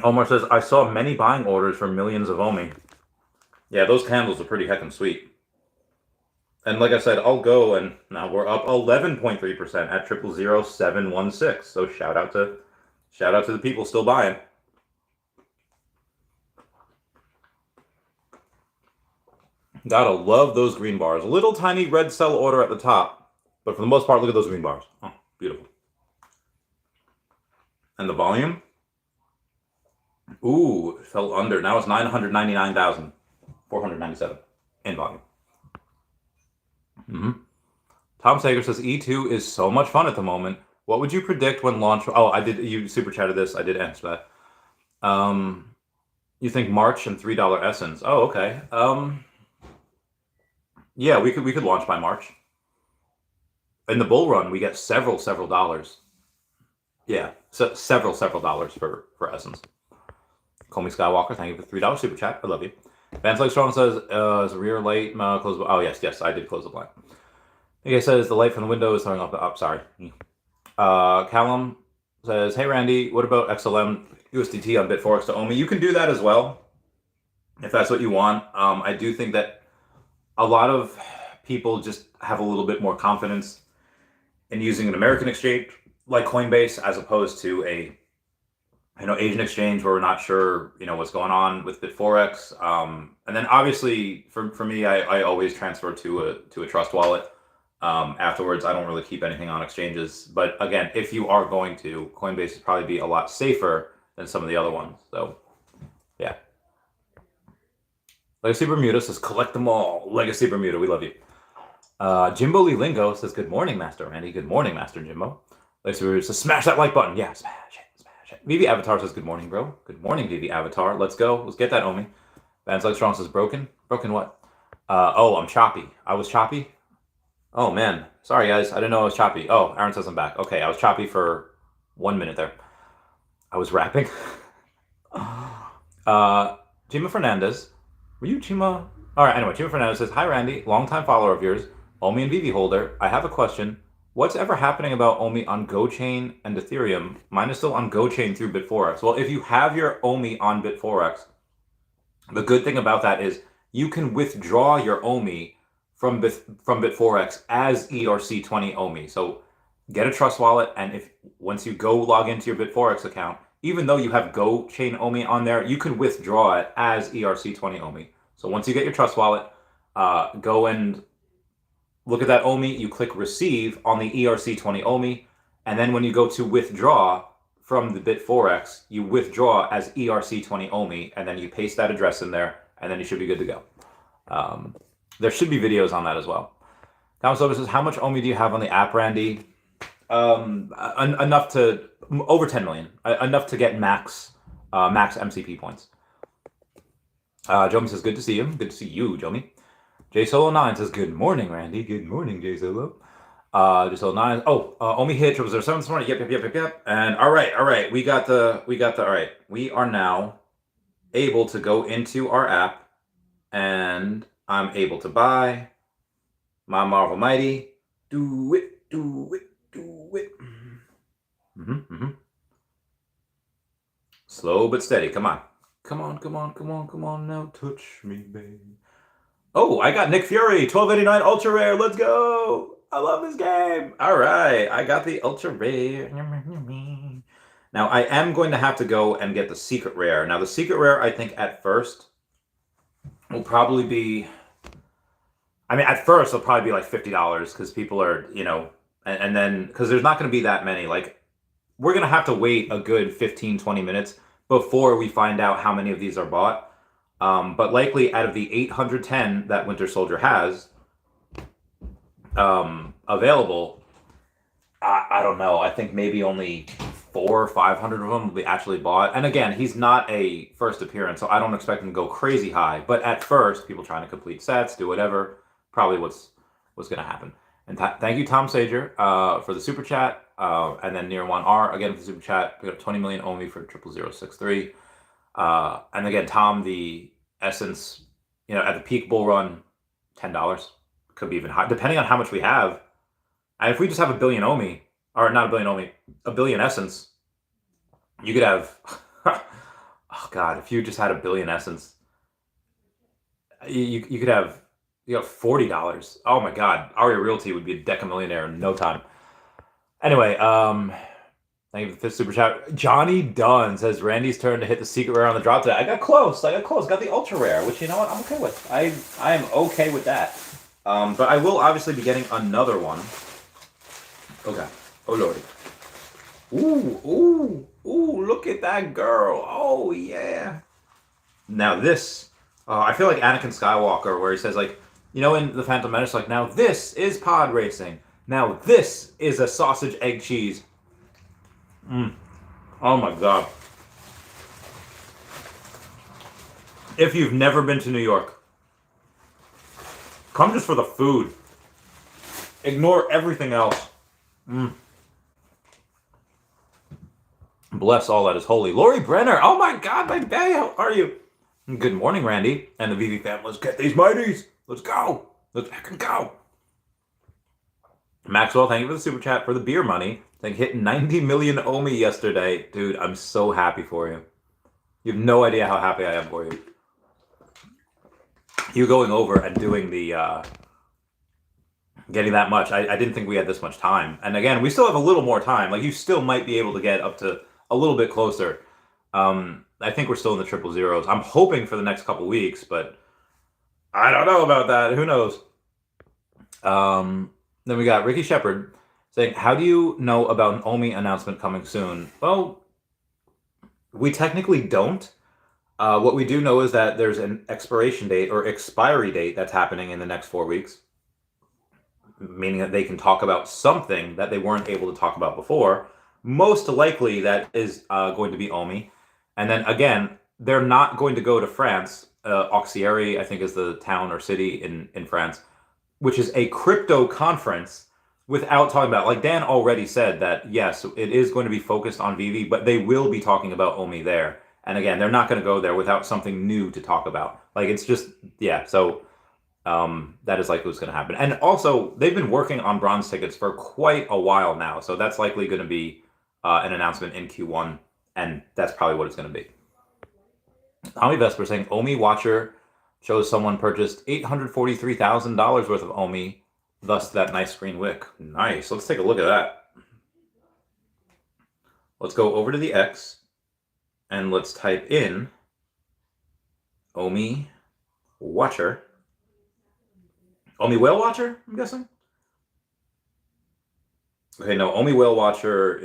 Omar says, I saw many buying orders for millions of OMI. Yeah, those candles are pretty heckin' sweet. And like I said, I'll go, and now we're up 11.3% at 000716. So shout out to the people still buying. Gotta love those green bars. Little tiny red sell order at the top, but for the most part, look at those green bars. Oh, beautiful. And the volume? Ooh, it fell under. Now it's 999,497 in volume. Tom Sager says, E2 is so much fun at the moment. What would you predict when launch? Oh, I did. You super chatted this. I did answer that. You think March and $3 Essence? Oh, okay. Yeah, we could launch by March. In the bull run, we get several dollars. Yeah, so several dollars for Essence. Call me Skywalker. Thank you for $3 super chat. I love you. Vance Lake Strong says, is rear light close? Oh, yes, I did close the blind. He says the light from the window is throwing off the up. Sorry. Callum says, hey Randy, what about XLM USDT on Bitforex to OMI? You can do that as well if that's what you want. I do think that a lot of people just have a little bit more confidence in using an American exchange like Coinbase as opposed to a Asian exchange where we're not sure what's going on with Bitforex. And then obviously for me, I always transfer to a trust wallet. Afterwards, I don't really keep anything on exchanges. But again, if you are going to, Coinbase would probably be a lot safer than some of the other ones. So, yeah. Legacy Bermuda says, collect them all. Legacy Bermuda, we love you. Jimbo Lee Lingo says, good morning, Master Randy. Good morning, Master Jimbo. Legacy Bermuda says, smash that like button. Yeah, smash it. Vivi Avatar says, good morning, bro. Good morning, Vivi Avatar. Let's go. Let's get that OMI. Vance Like Strong says, broken. Broken what? Oh, I'm choppy. I was choppy? Oh, man. Sorry, guys. I didn't know I was choppy. Oh, Aaron says I'm back. Okay, I was choppy for 1 minute there. I was rapping. Chima Fernandez. Were you Chima? All right, anyway, Chima Fernandez says, hi, Randy. Longtime follower of yours. OMI and Vivi holder. I have a question. What's ever happening about OMI on GoChain and Ethereum? Mine is still on GoChain through Bitforex. Well, if you have your OMI on Bitforex, the good thing about that is you can withdraw your OMI from Bitforex as ERC20 OMI. So get a trust wallet, and once you go log into your Bitforex account, even though you have GoChain OMI on there, you can withdraw it as ERC20 OMI. So once you get your trust wallet, go and look at that OMI, you click receive on the ERC20 OMI, and then when you go to withdraw from the Bitforex, you withdraw as ERC20 OMI, and then you paste that address in there, and then you should be good to go. There should be videos on that as well. Thomas Silva says, how much OMI do you have on the app, Randy? Enough to, over 10 million, enough to get max MCP points. Jomi says, good to see him. Good to see you, Jomi. JSolo9 says, good morning, Randy. Good morning, JSolo. JSolo9. Oh, OMI hit 007 this morning. Yep. And all right. We got the, all right. We are now able to go into our app, and I'm able to buy my Marvel Mighty. Do it. Slow but steady. Come on now. Touch me, baby. Oh, I got Nick Fury, 1289 Ultra Rare. Let's go. I love this game. All right. I got the Ultra Rare. Now, I am going to have to go and get the Secret Rare. Now, the Secret Rare, I think, at first will probably be... at first, it'll probably be like $50 because people are, and then, because there's not going to be that many. Like, we're going to have to wait a good 15, 20 minutes before we find out how many of these are bought. But likely out of the 810 that Winter Soldier has available, I don't know. I think maybe only 400 or 500 of them will be actually bought. And again, he's not a first appearance, so I don't expect him to go crazy high. But at first, people trying to complete sets, do whatever, probably what's going to happen. And thank you, Tom Sager, for the super chat. And then Near One R again for the super chat. We got 20 million OMI for 00063. And again, Tom, the Essence, at the peak bull run, $10 could be even high, depending on how much we have. And if we just have a billion OMI, or not a billion OMI, a billion Essence, you could have, oh God, if you just had a billion Essence, you could have, $40. Oh my God, Aria Realty would be a decamillionaire in no time. Anyway, thank you for the fifth super chat. Johnny Dunn says Randy's turn to hit the secret rare on the drop today. I got close. Got the ultra rare, which you know what I'm okay with. I am okay with that. But I will obviously be getting another one. Okay. Oh lordy. Ooh, look at that girl. Oh yeah. Now this, I feel like Anakin Skywalker, where he says like, in The Phantom Menace, like, now this is pod racing. Now this is a sausage, egg, cheese. Oh my God. If you've never been to New York, come just for the food. Ignore everything else. Bless all that is holy. Lori Brenner. Oh my God, my bae, how are you? Good morning, Randy and the Veve family. Let's get these Mighties. Let's go. Let's heck go. Maxwell, thank you for the super chat for the beer money. Like hitting 90 million OMI yesterday. Dude, I'm so happy for you. You have no idea how happy I am for you. You going over and doing the, getting that much. I didn't think we had this much time. And again, we still have a little more time. Like, you still might be able to get up to a little bit closer. I think we're still in the 000s. I'm hoping for the next couple weeks, but I don't know about that. Who knows? Then we got Ricky Shepard saying, how do you know about an OMI announcement coming soon? Well, we technically don't. What we do know is that there's an expiration date or expiry date that's happening in the next 4 weeks, meaning that they can talk about something that they weren't able to talk about before. Most likely that is going to be OMI. And then again, they're not going to go to France. Auxerre, I think, is the town or city in France, which is a crypto conference, without talking about, like Dan already said that, yes, it is going to be focused on Veve, but they will be talking about OMI there. And again, they're not going to go there without something new to talk about. Like, it's just, yeah, so that is likely what's going to happen. And also, they've been working on bronze tickets for quite a while now, so that's likely going to be an announcement in Q1, and that's probably what it's going to be. Tommy Vesper saying, OMI Watcher shows someone purchased $843,000 worth of OMI, thus that nice green wick. Nice. Let's take a look at that. Let's go over to the X, and let's type in OMI Watcher. OMI Whale Watcher, I'm guessing? Okay, no, OMI Whale Watcher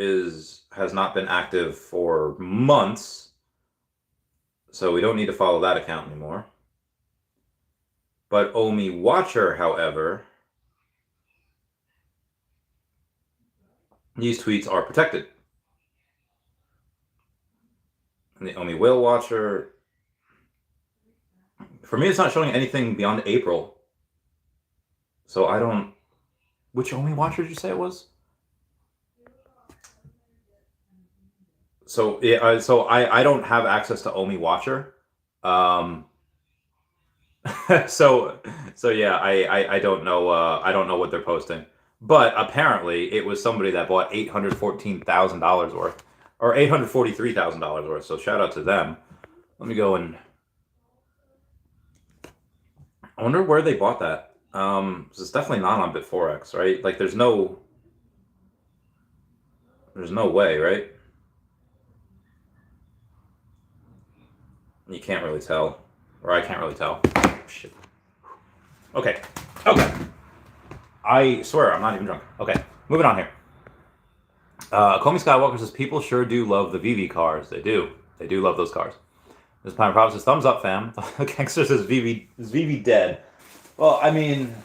has not been active for months, so we don't need to follow that account anymore. But OMI Watcher, however, these tweets are protected. And the OMI Whale Watcher, for me, it's not showing anything beyond April. So I don't... Which OMI Watcher did you say it was? So yeah, so I don't have access to OMI Watcher. So yeah, I don't know what they're posting. But apparently it was somebody that bought $814,000 worth, or $843,000 worth. So shout out to them. Let me go and I wonder where they bought that. It's definitely not on Bit4X, right? Like there's no way, right? You can't really tell, or I can't really tell. Shit. Okay. I swear I'm not even drunk. Okay, moving on here. Comey Skywalker says people sure do love the Veve cars. They do love those cars. This Pine Props says, thumbs up, fam. Gangster says, Veve dead. Well, I mean,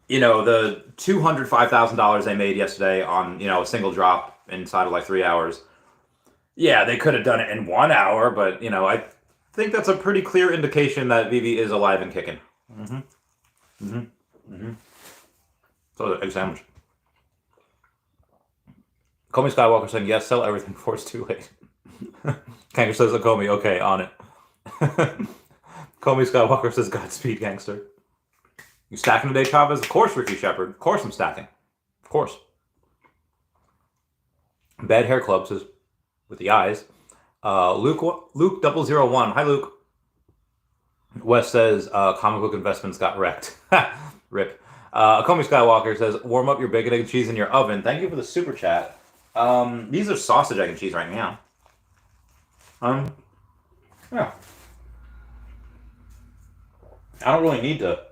the $205,000 they made yesterday on, a single drop inside of like 3 hours. Yeah, they could have done it in 1 hour, but, I think that's a pretty clear indication that Veve is alive and kicking. So, egg sandwich. Comey Skywalker saying, yes, sell everything before it's too late. Kanker says, Comey, okay, on it. Comey Skywalker says, Godspeed, gangster. You stacking today, Chavez? Of course, Ricky Shepard. Of course I'm stacking. Of course. Bad Hair Club says, with the eyes. Luke 001. Hi, Luke. Wes says, comic book investments got wrecked. Rip. Comey Skywalker says, warm up your bacon, egg, and cheese in your oven. Thank you for the super chat. These are sausage, egg, and cheese right now. Yeah. I don't really need to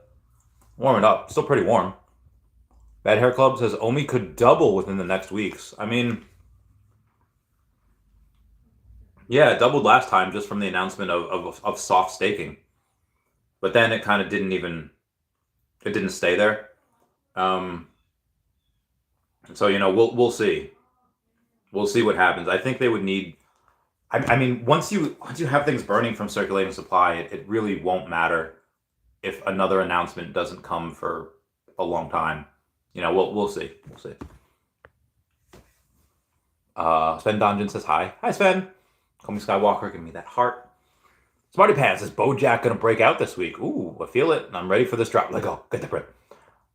warm it up. It's still pretty warm. Bad Hair Club says OMI could double within the next weeks. I mean, yeah, it doubled last time just from the announcement of soft staking. But then it kind of didn't stay there. So, we'll see. We'll see what happens. I think they would need, I mean, once you have things burning from circulating supply, it really won't matter if another announcement doesn't come for a long time. We'll see. We'll see. Sven Donjon says hi. Hi, Sven. Call me Skywalker. Give me that heart. Smarty Pants says, Bojack gonna break out this week. Ooh, I feel it. I'm ready for this drop. Let go. Get the bread.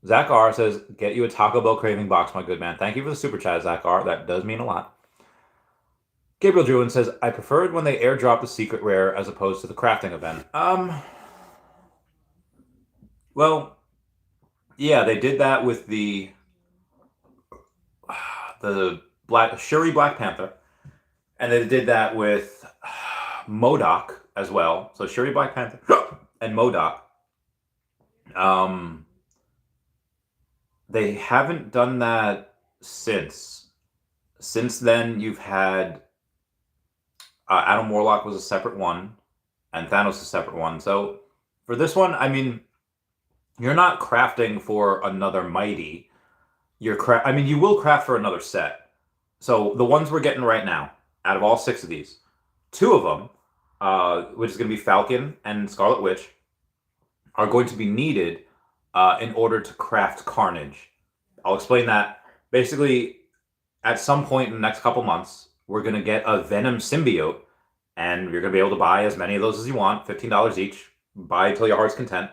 Zach R says, get you a Taco Bell craving box, my good man. Thank you for the super chat, Zach R. That does mean a lot. Gabriel Druin says, I preferred when they airdropped the secret rare as opposed to the crafting event. Well, yeah, they did that with the Shuri Black Panther, and they did that with MODOK as well. So Shuri Black Panther and MODOK. They haven't done that since. Since then, you've had Adam Warlock was a separate one, and Thanos a separate one. So for this one, I mean, you're not crafting for another Mighty. You will craft for another set. So the ones we're getting right now, out of all 6 of these, 2 of them, which is going to be Falcon and Scarlet Witch, are going to be needed in order to craft Carnage. I'll explain that. Basically, at some point in the next couple months, we're going to get a Venom symbiote, and you're going to be able to buy as many of those as you want, $15 each. Buy till your heart's content.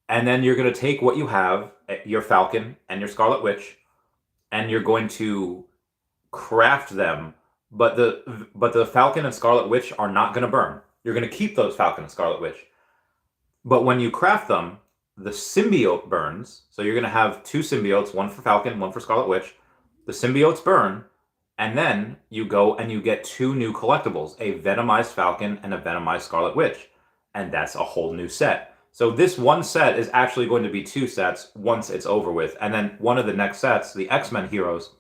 And then you're going to take what you have, your Falcon and your Scarlet Witch, and you're going to craft them. But the Falcon and Scarlet Witch are not going to burn. You're going to keep those Falcon and Scarlet Witch. But when you craft them, the symbiote burns. So you're going to have 2 symbiotes, one for Falcon, one for Scarlet Witch. The symbiotes burn, and then you go and you get 2 new collectibles, a Venomized Falcon and a Venomized Scarlet Witch. And that's a whole new set. So this one set is actually going to be 2 sets once it's over with. And then one of the next sets, the X-Men heroes,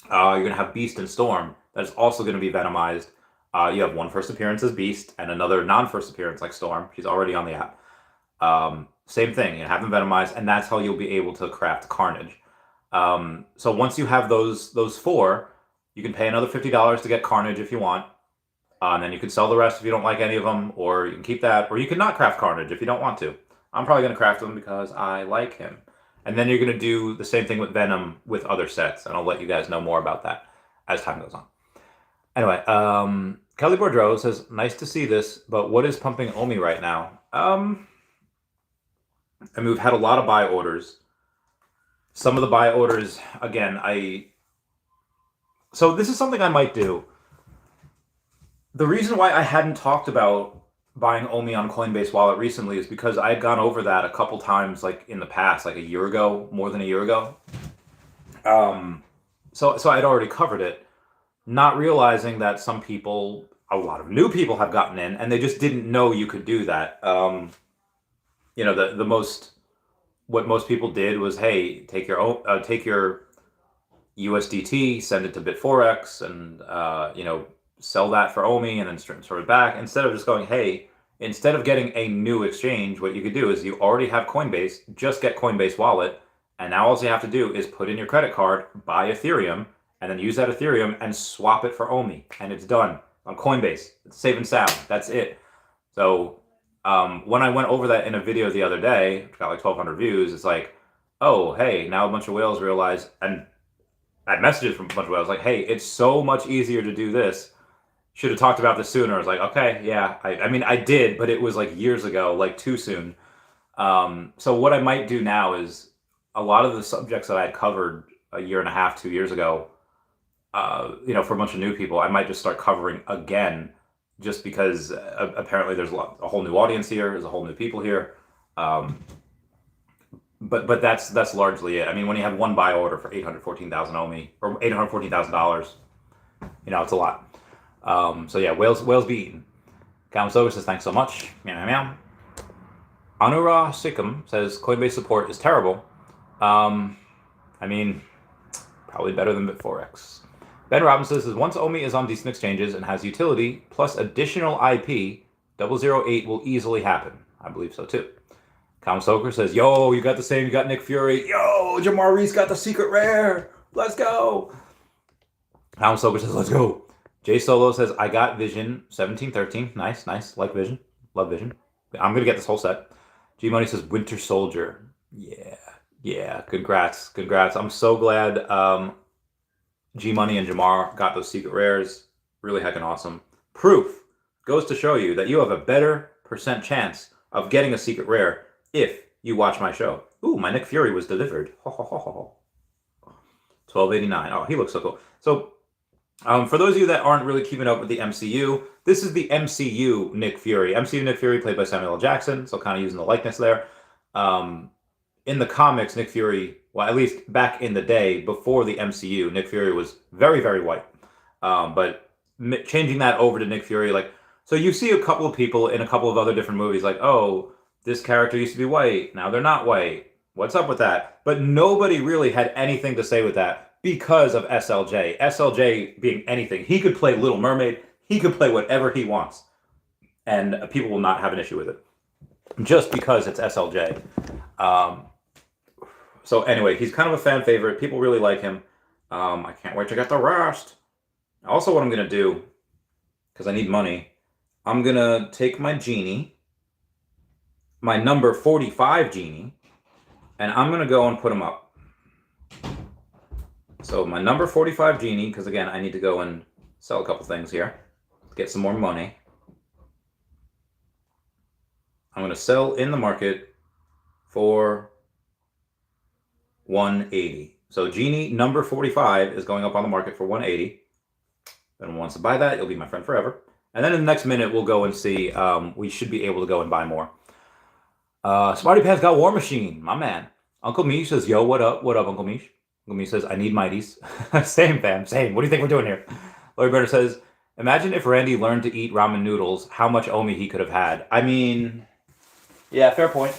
you're going to have Beast and Storm. That's also going to be Venomized. You have one first appearance as Beast and another non-first appearance like Storm. She's already on the app. Same thing, you have them Venomized, and that's how you'll be able to craft Carnage. So once you have those 4, you can pay another $50 to get Carnage if you want. And then you can sell the rest if you don't like any of them, or you can keep that, or you can not craft Carnage if you don't want to. I'm probably going to craft him because I like him. And then you're going to do the same thing with Venom with other sets, and I'll let you guys know more about that as time goes on. Anyway, Kelly Boudreau says, nice to see this, but what is pumping OMI right now? I mean, we've had a lot of buy orders. Some of the buy orders, again, so this is something I might do. The reason why I hadn't talked about buying OMI on Coinbase Wallet recently is because I had gone over that a couple times, like in the past, like a year ago, more than a year ago. So I'd already covered it, not realizing that some people, a lot of new people have gotten in, and they just didn't know you could do that. What most people did was, hey, take your USDT, send it to Bit4X, and sell that for OMI and then transfer it back, instead of just going, hey, instead of getting a new exchange, what you could do is you already have Coinbase, just get Coinbase wallet, and now all you have to do is put in your credit card, buy Ethereum, and then use that Ethereum and swap it for OMI, and it's done on Coinbase. It's safe and sound. That's it. So when I went over that in a video the other day, which got like 1,200 views, it's like, oh, hey, now a bunch of whales realize, and I had messages from a bunch of whales like, hey, it's so much easier to do this. Should have talked about this sooner. I was like, okay, yeah. I mean, I did, but it was like years ago, like too soon. So what I might do now is a lot of the subjects that I had covered a year and a half, 2 years ago, for a bunch of new people, I might just start covering again, just because apparently there's a whole new audience here, there's a whole new people here. But that's largely it. I mean, when you have one buy order for 814,000 OMI or $814,000, it's a lot. So yeah, whales be eaten. Kamasova says thanks so much. Meow meow meow. Anura Sikkim says Coinbase support is terrible. I mean, probably better than Bitforex. Ben Robinson says once OMI is on decent exchanges and has utility plus additional IP, 008 will easily happen. I believe so too. Kamasova says, yo, you got the same, you got Nick Fury. Yo, Jamar Reese got the secret rare. Let's go. Kamasova says, let's go. Jay Solo says, I got Vision 1713. Nice. Like Vision. Love Vision. I'm going to get this whole set. G Money says, Winter Soldier. Yeah. Congrats. I'm so glad G Money and Jamar got those secret rares. Really heckin' awesome. Proof goes to show you that you have a better % chance of getting a secret rare if you watch my show. Ooh, my Nick Fury was delivered. 1289. Oh, he looks so cool. So, for those of you that aren't really keeping up with the MCU, this is the MCU Nick Fury. MCU Nick Fury played by Samuel L. Jackson, so kind of using the likeness there. In the comics, Nick Fury, well, at least back in the day, before the MCU, Nick Fury was very, very white. But changing that over to Nick Fury, so you see a couple of people in a couple of other different movies, like, oh, this character used to be white, now they're not white. What's up with that? But nobody really had anything to say with that because of SLJ. SLJ being anything. He could play Little Mermaid. He could play whatever he wants. And people will not have an issue with it. Just because it's SLJ. So anyway, he's kind of a fan favorite. People really like him. I can't wait to get the rest. Also, what I'm going to do, because I need money, I'm going to take my genie, my number 45 genie, and I'm going to go and put him up. So my number 45 genie, because again, I need to go and sell a couple things here, get some more money. I'm going to sell in the market for 180. So genie number 45 is going up on the market for 180. If anyone wants to buy that, you'll be my friend forever. And then in the next minute, we'll go and see. We should be able to go and buy more. Smarty Pants got War Machine, my man. Uncle Mish says, yo, what up? What up, Uncle Mish? Uncle Mish says, I need Mighties. Same, fam, same. What do you think we're doing here? Larry Berner says, imagine if Randy learned to eat ramen noodles, how much OMI he could have had. I mean, yeah, fair point.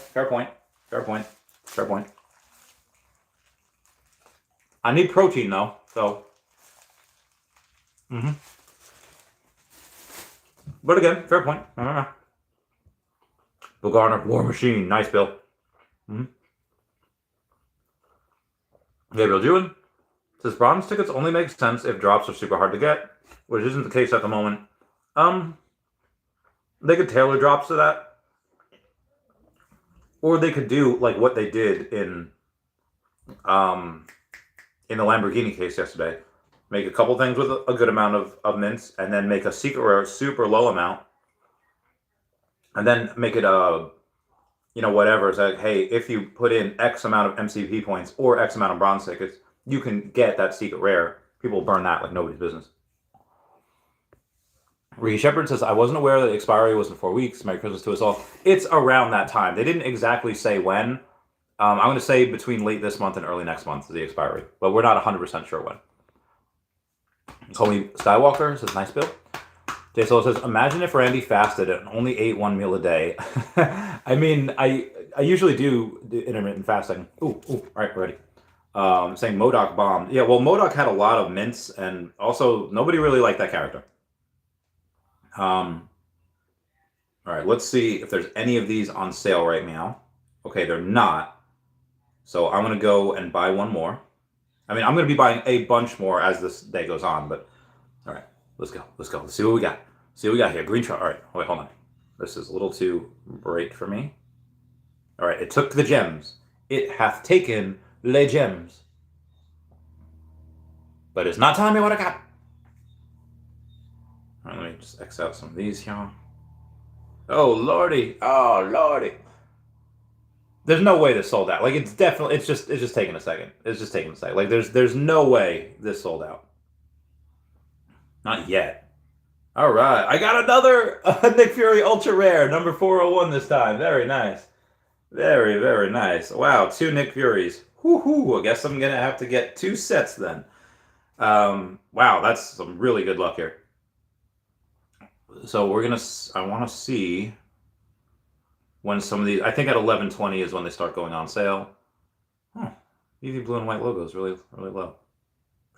I need protein, though, so. But again, fair point. Bill Garner, War Machine. Nice, Bill. Gabriel Jewin says bronze tickets only make sense if drops are super hard to get, which isn't the case at the moment. They could tailor drops to that. Or they could do like what they did in the Lamborghini case yesterday. Make a couple things with a good amount of mints, and then make a secret rare super low amount. And then make it whatever. It's like, hey, if you put in X amount of MCP points or X amount of bronze tickets, you can get that secret rare. People will burn that like nobody's business. Ricky Shepard says, I wasn't aware that the expiry was in 4 weeks. Merry Christmas to us all. It's around that time. They didn't exactly say when. I'm going to say between late this month and early next month is the expiry. But we're not 100% sure when. Homie Skywalker says, nice, Bill. Jay Solo says, imagine if Randy fasted and only ate one meal a day. I mean, I usually do intermittent fasting. Ooh, all right, ready. Saying MODOK bombed. Yeah, well, MODOK had a lot of mints, and also nobody really liked that character. All right, let's see if there's any of these on sale right now. Okay, they're not. So I'm going to go and buy one more. I mean, I'm going to be buying a bunch more as this day goes on, but all right, let's go. Let's go. Let's see what we got. See what we got here. Green truck. All right, wait, hold on. This is a little too bright for me. All right, it took the gems. It hath taken les gems. But it's not telling me what I got. All right, let me just X out some of these here. Oh, lordy. Oh, lordy. There's no way this sold out. Like, it's just taking a second. It's just taking a second. Like, there's no way this sold out. Not yet. All right, I got another Nick Fury Ultra Rare, number 401 this time. Very nice. Very, very nice. Wow, 2 Nick Furies. Whoo-hoo, I guess I'm going to have to get 2 sets then. Wow, that's some really good luck here. So I want to see when some of these, I think at 11:20 is when they start going on sale. Easy blue and white logo is really, really low.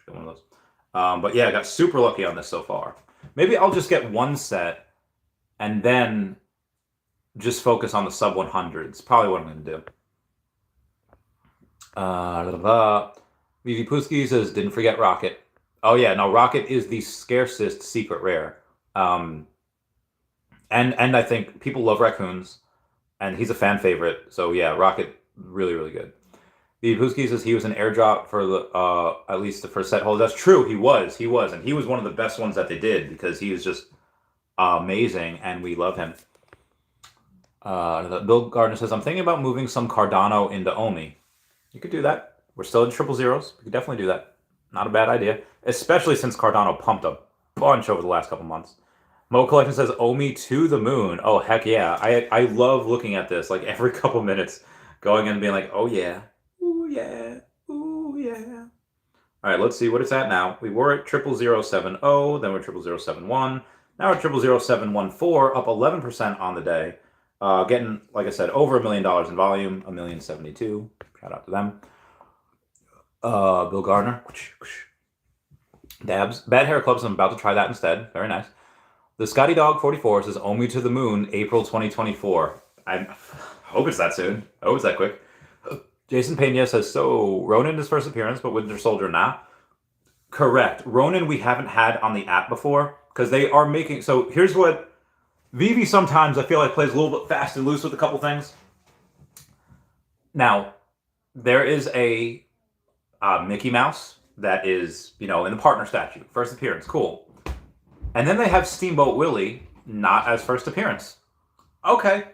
One of those. But yeah, I got super lucky on this so far. Maybe I'll just get 1 set and then just focus on the sub 100s. Probably what I'm going to do. Vivi Puski says, didn't forget Rocket. Oh yeah, no, Rocket is the scarcest secret rare. And I think people love raccoons, and he's a fan favorite. So yeah, Rocket, really, really good. Vivi Puski says he was an airdrop for the at least the first set hold. That's true, he was, and he was one of the best ones that they did because he was just amazing, and we love him. Bill Gardner says, I'm thinking about moving some Cardano into OMI. You could do that. We're still at 000s. We could definitely do that. Not a bad idea, especially since Cardano pumped a bunch over the last couple months. Mo Collection says, OMI to the moon. Oh, heck yeah. I love looking at this like every couple minutes, going in and being like, oh yeah, ooh yeah, ooh yeah. All right, let's see what it's at now. We were at 00070, then we're 00071. Now we're 000714, up 11% on the day. Getting, like I said, over $1 million in volume, $1,072,000. Shout out to them. Bill Gardner. Dabs. Bad Hair Club, so I'm about to try that instead. Very nice. The Scotty Dog 44 says, OMI to the moon, April 2024. I hope it's that soon. I hope it's that quick. Jason Pena says, so Ronin is first appearance, but Winter Soldier now? Correct. Ronin we haven't had on the app before, because they are making... So here's what... Veve sometimes I feel like plays a little bit fast and loose with a couple things. Now, there is a Mickey Mouse that is, in the partner statue. First appearance. Cool. And then they have Steamboat Willie not as first appearance. Okay.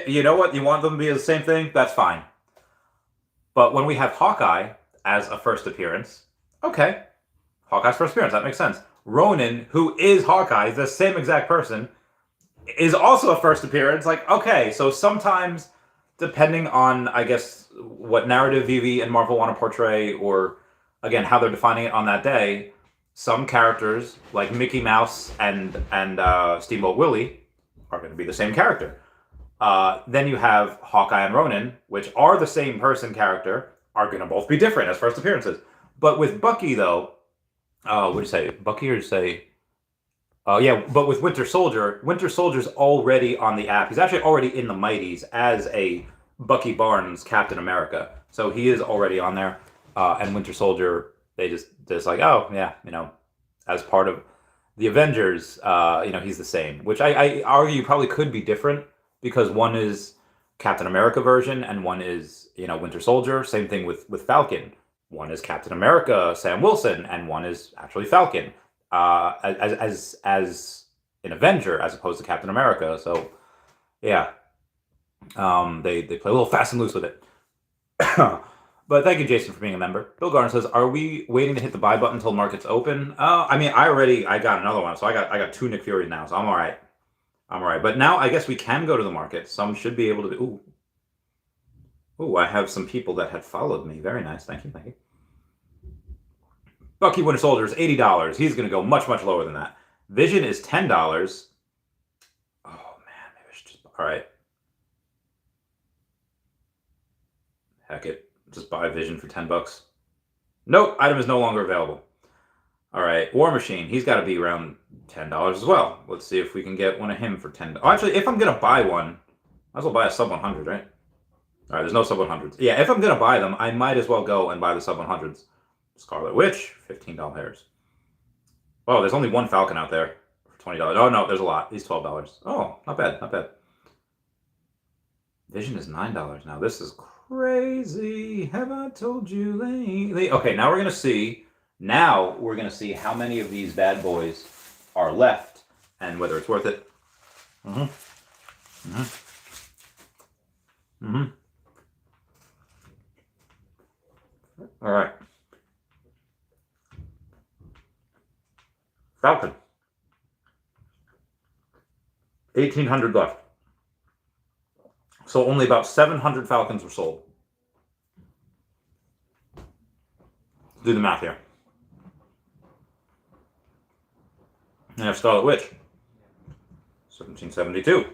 You know what? You want them to be the same thing? That's fine. But when we have Hawkeye as a first appearance, okay. Hawkeye's first appearance. That makes sense. Ronin, who is Hawkeye, is the same exact person, is also a first appearance. Like, okay, so sometimes, depending on, I guess, what narrative Veve and Marvel want to portray, or, again, how they're defining it on that day, some characters, like Mickey Mouse and Steamboat Willie, are going to be the same character. Then you have Hawkeye and Ronin, which are the same person character, are going to both be different as first appearances. But with Bucky, though, what do you say? Bucky or say... yeah, but with Winter Soldier's already on the app. He's actually already in the Mighties as a Bucky Barnes Captain America. So he is already on there. And Winter Soldier, they just like, oh, yeah, as part of the Avengers, he's the same. Which I argue probably could be different, because one is Captain America version and one is, Winter Soldier. Same thing with Falcon. One is Captain America, Sam Wilson, and one is actually Falcon. As an Avenger as opposed to Captain America. So yeah, they play a little fast and loose with it. But thank you, Jason, for being a member. Bill Garner says, are we waiting to hit the buy button until markets open? I mean, I got another one, so I got 2 Nick Furies now, so I'm all right. But now I guess we can go to the market. Some should be able to. Ooh, I have some people that had followed me. Very nice. Thank you. Bucky Winter Soldier is $80. He's going to go much, much lower than that. Vision is $10. Oh, man. Maybe I should just... All right. Heck it. Just buy Vision for $10. Nope. Item is no longer available. All right, War Machine. He's got to be around $10 as well. Let's see if we can get one of him for $10. Oh, actually, if I'm gonna buy one, might as well buy a sub 100, right? All right, there's no sub 100s. Yeah, if I'm gonna buy them, I might as well go and buy the sub 100s. Scarlet Witch, $15 hairs. Oh, there's only one Falcon out there for $20. Oh no, there's a lot. He's $12. Oh, not bad, not bad. Vision is $9 now. This is crazy. Have I told you lately? Okay, now we're gonna see. Now we're gonna see how many of these bad boys are left and whether it's worth it. All right. Falcon. 1,800 left. So only about 700 Falcons were sold. Do the math here. And I have Scarlet Witch. 1772.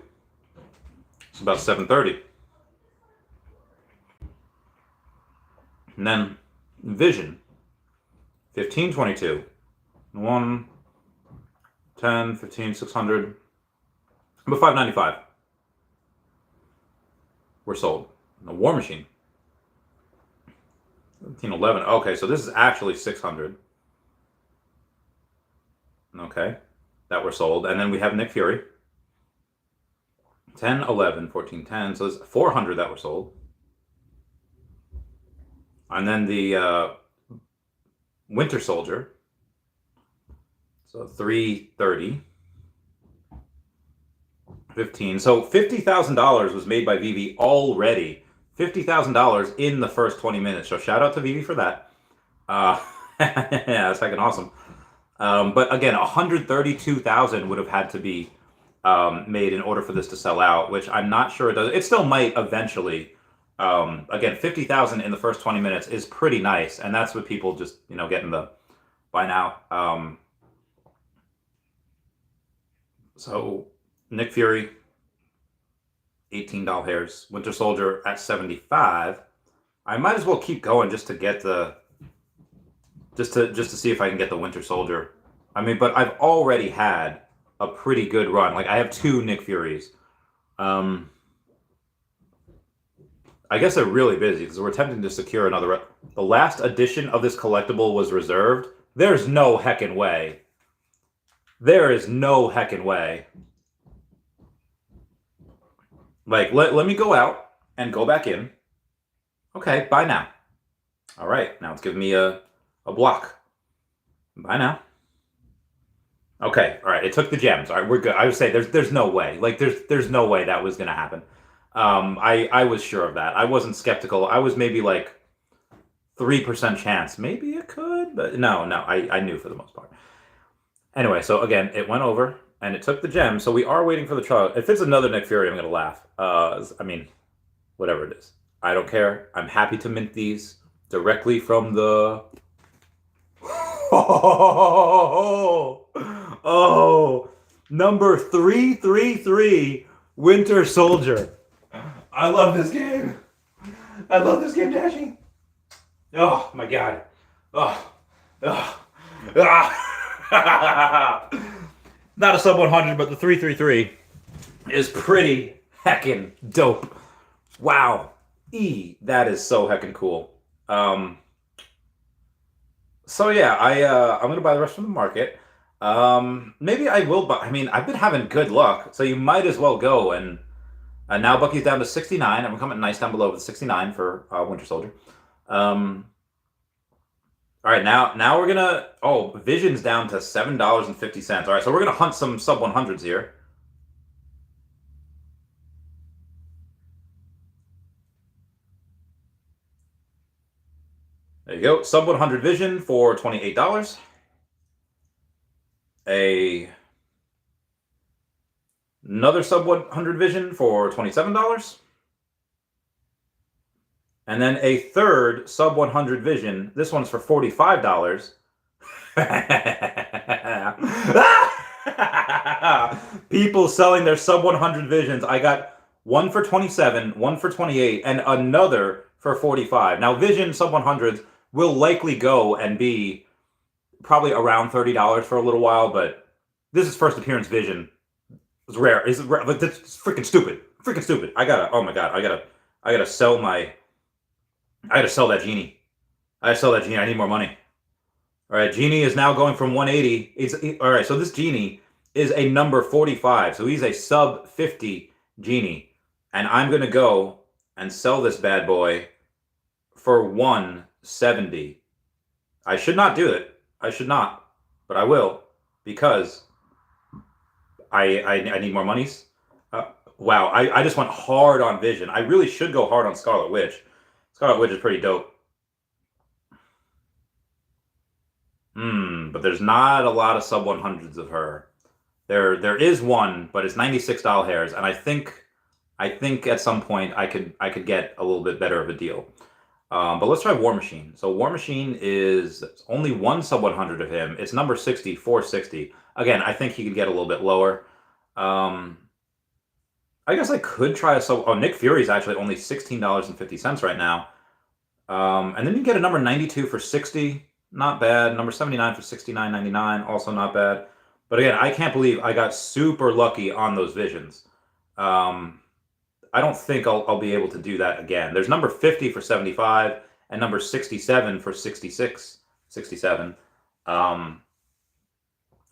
It's about 730. And then Vision. 1522. 1, 10, 15, 600. About 595 were sold. The War Machine. 1711. Okay, so this is actually 600. Okay, that were sold. And then we have Nick Fury. 10, 11, 14, 10. So there's 400 that were sold. And then the Winter Soldier. So 330. 15. So $50,000 was made by Veve already. $50,000 in the first 20 minutes. So shout out to Veve for that. Yeah, that's fucking awesome. But again, 132,000 would have had to be made in order for this to sell out, which I'm not sure it does. It still might eventually. Again, 50,000 in the first 20 minutes is pretty nice, and that's what people just get in the by now. So Nick Fury, $18 hairs. Winter Soldier at 75. I might as well keep going just to get the just to see if I can get the Winter Soldier. I mean, but I've already had a pretty good run. Like I have 2 Nick Furies. I guess they're really busy because we're attempting to secure another. The last edition of this collectible was reserved. There's no heckin' way. There is no heckin' way. Like, let me go out and go back in. Okay, bye now. All right, now it's giving me a block. Bye now. Okay, all right, it took the gems. All right, we're good. I would say there's no way. Like, there's no way that was going to happen. I was sure of that. I wasn't skeptical. I was maybe like 3% chance. Maybe it could, but no, I knew for the most part. Anyway, so again, it went over. And it took the gem, so we are waiting for the trial. If it's another Nick Fury, I'm going to laugh. I mean, whatever it is. I don't care. I'm happy to mint these directly from the... Oh, number 333, Winter Soldier. I love this game. I love this game, Dashy. Oh, my God. Not a sub 100, but the 333 is pretty heckin' dope. Wow. That is so heckin' cool. So yeah, I'm gonna buy the rest from the market. Maybe I will buy. I mean, I've been having good luck, so you might as well go. And now Bucky's down to 69. I'm coming nice down below with 69 for Winter Soldier. All right, now we're gonna. Oh, Vision's down to $7.50. All right, so we're gonna hunt some sub 100s here. There you go, sub 100 Vision for $28. Another sub 100 Vision for $27. And then a third sub 100 Vision. This one's for $45. People selling their sub 100 Visions. I got one for 27, one for 28, and another for 45. Now, Vision sub 100s will likely go and be probably around $30 for a little while, but this is first appearance vision. It's rare. It's rare, but that's freaking stupid. Freaking stupid. Oh my god, I gotta sell that genie. I gotta sell that genie. I need more money. All right, genie is now going from 180. All right, so this genie is a number 45. So he's a sub 50 genie. And I'm gonna go and sell this bad boy for 170. I should not do it. I should not, but I will because I need more monies. Wow, I just went hard on Vision. I really should go hard on Scarlet Witch. Scarlet Witch is pretty dope. But there's not a lot of sub 100s of her. There is one, but it's $96 hairs, and I think at some point I could get a little bit better of a deal. But let's try War Machine. So War Machine is only one sub 100 of him. It's number 60, 460. Again, I think he could get a little bit lower. I guess I could try a sub. Oh, Nick Fury is actually only $16.50 right now. And then you get a number 92 for 60. Not bad. Number 79 for $69.99. Also not bad. But again, I can't believe I got super lucky on those visions. I don't think I'll be able to do that again. There's number 50 for 75 and number 67 for 66. 67.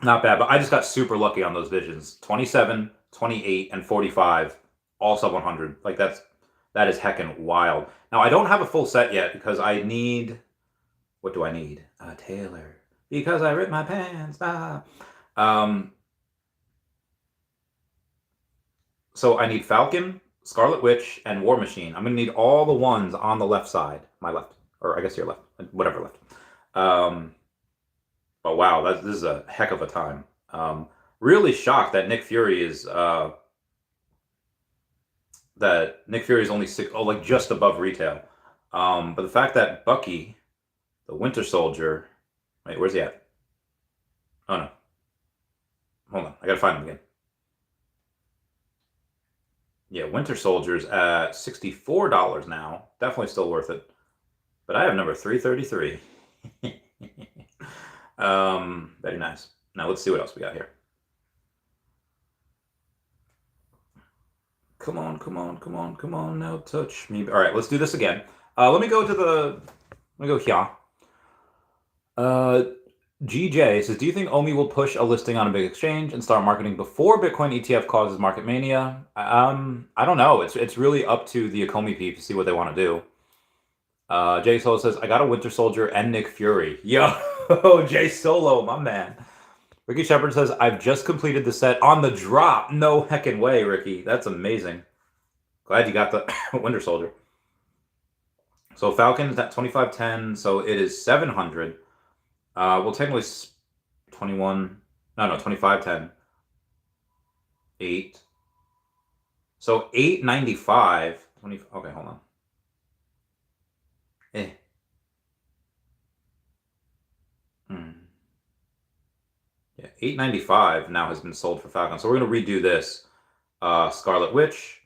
Not bad, but I just got super lucky on those visions. 27, 28, and 45, all sub 100. Like that is heckin' wild. Now I don't have a full set yet because I need. What do I need? A tailor. Because I ripped my pants. So I need Falcon, Scarlet Witch, and War Machine. I'm gonna need all the ones on the left side. My left, or I guess your left, whatever left. But wow, this is a heck of a time. Really shocked that Nick Fury is only like just above retail. But the fact that Bucky, the Winter Soldier, wait, where's he at? Oh no, hold on, I gotta find him again. Yeah, Winter Soldier's at $64 now. Definitely still worth it. But I have number 333. Very nice. Now let's see what else we got here. Come on, now touch me. All right, let's do this again. Let me go here. GJ says, do you think OMI will push a listing on a big exchange and start marketing before Bitcoin ETF causes market mania? I don't know. It's really up to the Akomi peeps to see what they want to do. Jay Solo says, I got a Winter Soldier and Nick Fury. Yo, Jay Solo, my man. Ricky Shepard says, I've just completed the set on the drop. No heckin' way, Ricky. That's amazing. Glad you got the Winter Soldier. So Falcon's at 2510, so it is 700. Well, technically 2510. 8. So 895. Okay, hold on. Yeah, 895 now has been sold for Falcon. So we're going to redo this. Scarlet Witch,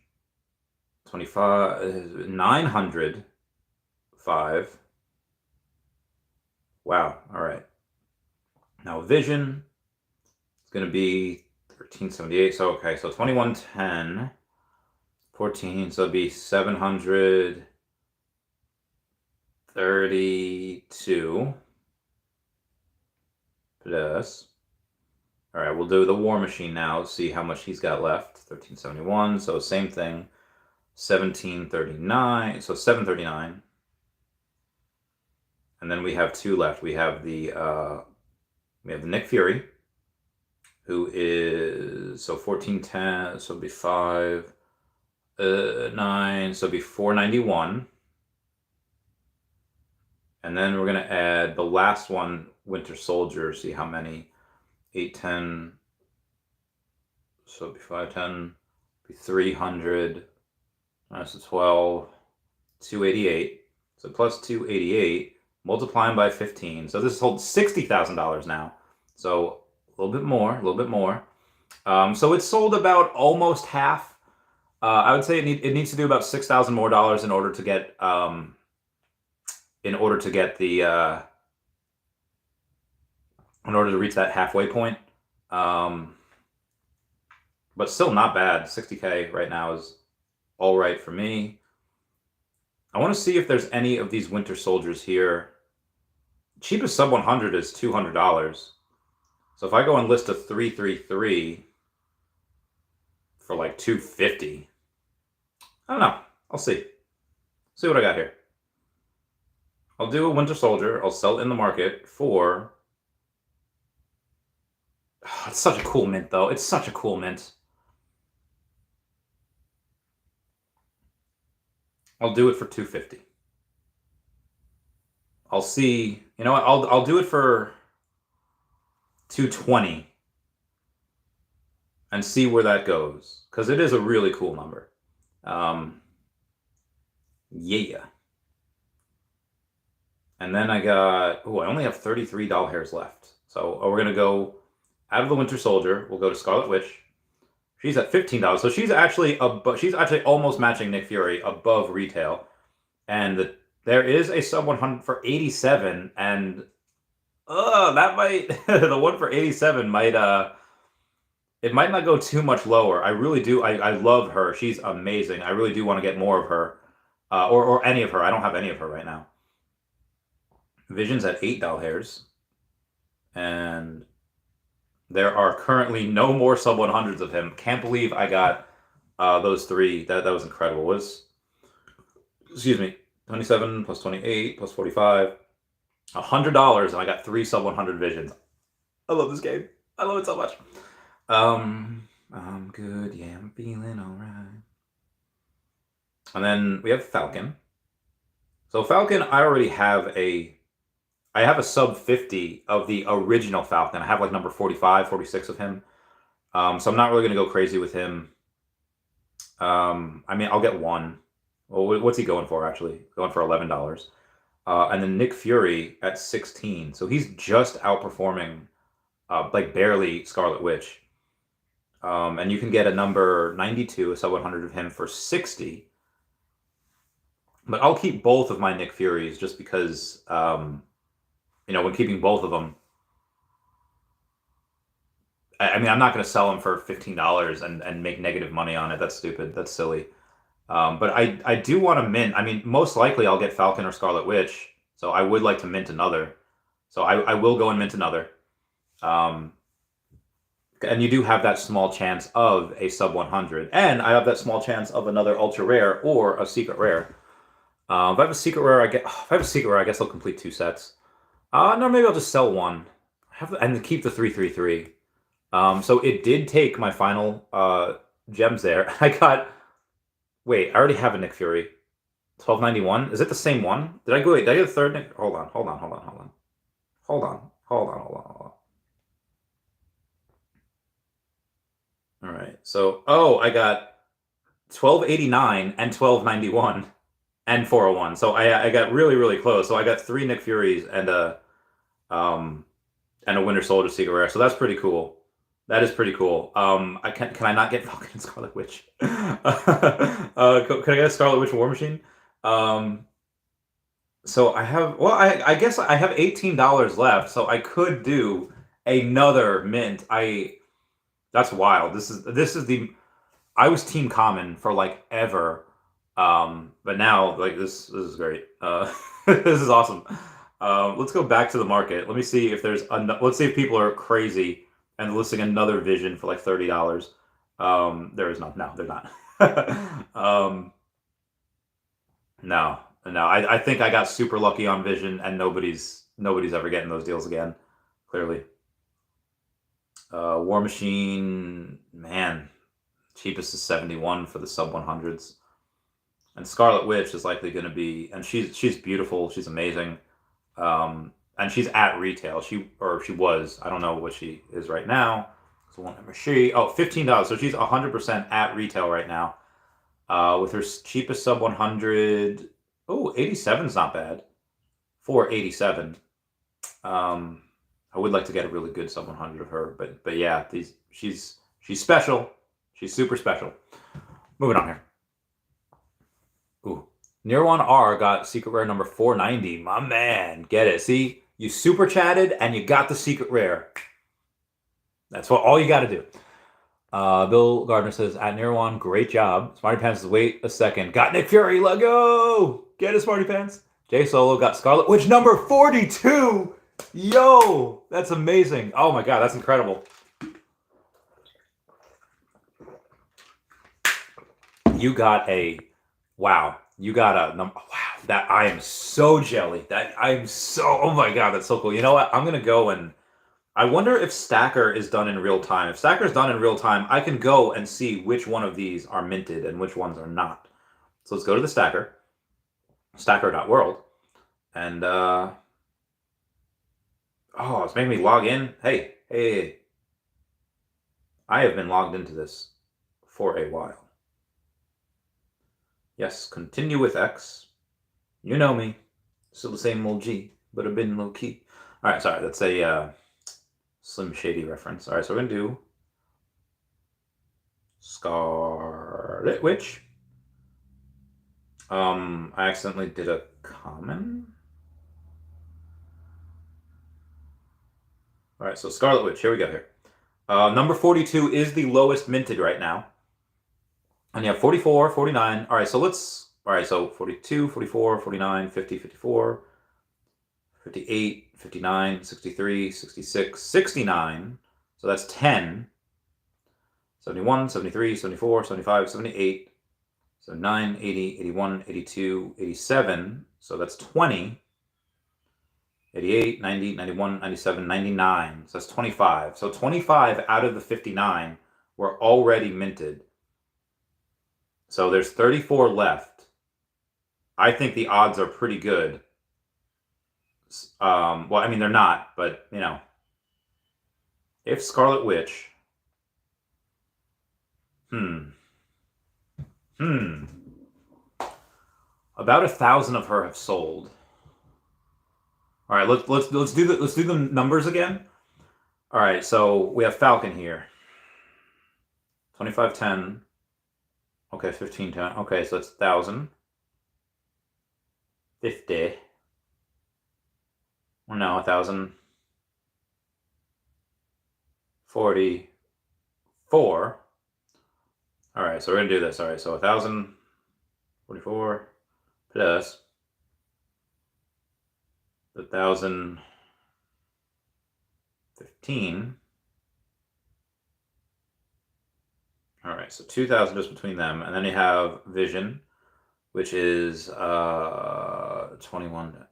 25, 905. Wow. All right. Now Vision is going to be 1378. So, okay. So 2110, 14. So it'd be 732 plus. All right, we'll do the War Machine now. See how much he's got left. 1371. So same thing. 1739. So 739. And then we have two left. We have the Nick Fury, who is 1410. So it'll be 5, 9. So it'll be 491. And then we're gonna add the last one, Winter Soldier. See how many. 810, so it'd be 510, be 300, minus the 12, 288, so plus 288, multiplying by 15, so this holds $60,000 now, so a little bit more, so it's sold about almost half. I would say it needs to do about $6,000 more in order to get, the, in order to reach that halfway point. But still not bad. 60K right now is all right for me. I want to see if there's any of these Winter Soldiers here. Cheapest sub 100 is $200. So if I go and list a 333 for like 250, I don't know. I'll see. See what I got here. I'll do a Winter Soldier. I'll sell it in the market for... Oh, it's such a cool mint, though. It's such a cool mint. I'll do it for 250. I'll see. You know what? I'll do it for 220 and see where that goes, because it is a really cool number. Yeah. And then I got, I only have $33 left. So we're going to go out of the Winter Soldier. We'll go to Scarlet Witch. She's at $15. So she's actually almost matching Nick Fury above retail. And there is a sub 100 for 87. And that might, the one for 87 might, it might not go too much lower. I really do. I love her. She's amazing. I really do want to get more of her. Or any of her. I don't have any of her right now. Vision's at $8. And there are currently no more sub 100s of him. Can't believe I got those three. That was incredible. Excuse me, 27 plus 28 plus 45, $100, and I got 3 sub 100 Visions. I love this game. I love it so much. I'm good. Yeah, I'm feeling all right. And then we have Falcon. So Falcon, I already have I have a sub 50 of the original Falcon. I have like number 45, 46 of him. So I'm not really going to go crazy with him. I mean, I'll get one. Well, what's he going for, actually? Going for $11. And then Nick Fury at 16. So he's just outperforming, like, barely Scarlet Witch. And you can get a number 92, a sub 100 of him, for 60. But I'll keep both of my Nick Furies just because... when keeping both of them, I mean, I'm not going to sell them for $15 and make negative money on it. That's stupid. That's silly. But I do want to mint. I mean, most likely I'll get Falcon or Scarlet Witch. So I would like to mint another. So I will go and mint another. And you do have that small chance of a sub 100. And I have that small chance of another ultra rare or a secret rare. If I have a secret rare, I guess I'll complete 2 sets. No, maybe I'll just sell one. And keep the 333. So it did take my final gems there. I got... Wait, I already have a Nick Fury. 1291? Is it the same one? Did I get a third Nick? Hold on. All right. So, I got 1289 and 1291 and 401. So I got really, really close. So I got 3 Nick Furies and a Winter Soldier secret rare. So that's pretty cool. That is pretty cool. Can I not get Falcon and Scarlet Witch? Can I get a Scarlet Witch War Machine? So I have... Well, I guess I have $18 left, so I could do another mint. That's wild. This is the... I was Team Common for like ever. But now, like, this is great. This is awesome. Let's go back to the market. Let me see if there's... Let's see if people are crazy and listing another Vision for like $30. There is none. No, they're not. No. I think I got super lucky on Vision, and nobody's ever getting those deals again. Clearly. War Machine, man, cheapest is 71 for the sub 100s. And Scarlet Witch is likely going to be, and she's beautiful. She's amazing. And she's at retail. She was. I don't know what she is right now. So one number $15. So she's 100% at retail right now. With her cheapest sub 100. 87 is not bad. 487. I would like to get a really good sub 100 of her, but yeah, she's special. She's super special. Moving on here. Ooh. Nirwan R got secret rare number 490. My man, get it. See, you super chatted, and you got the secret rare. That's all you got to do. Bill Gardner says, at Nirwan, great job. Smarty Pants says, wait a second. Got Nick Fury, let go! Get it, Smarty Pants. Jay Solo got Scarlet Witch number 42! Yo! That's amazing. Oh my god, that's incredible. You got a... Wow. You got a... Wow. That I am so jelly. Oh my god, that's so cool. You know what? I'm going to go and... I wonder if Stacker is done in real time. If Stacker is done in real time, I can go and see which one of these are minted and which ones are not. So let's go to the Stacker, stacker.world, and oh, it's making me log in. Hey. I have been logged into this for a while. Yes, continue with X. You know me. Still the same old G, but I've been low key. All right, sorry, that's a... Slim Shady reference. All right, so we're going to do Scarlet Witch. I accidentally did a common. All right, so Scarlet Witch, here we go here. Number 42 is the lowest minted right now. And you have 44, 49. All right, so 42, 44, 49, 50, 54. 58, 59, 63, 66, 69. So that's 10. 71, 73, 74, 75, 78, 79, 80, 81, 82, 87. So that's 20. 88, 90, 91, 97, 99. So that's 25. So 25 out of the 59 were already minted. So there's 34 left. I think the odds are pretty good. Well, I mean, they're not, but, you know, if Scarlet Witch, about 1,000 of her have sold. All right, let's do the numbers again. All right, so we have Falcon here. 2510. Okay, 1510. Okay, so that's 1,000. 50. Well, no, 1,044. All right, so we're gonna do this. All right, so 1,044 plus 1,015. All right, so 2,000 just between them, and then you have Vision, which is 21.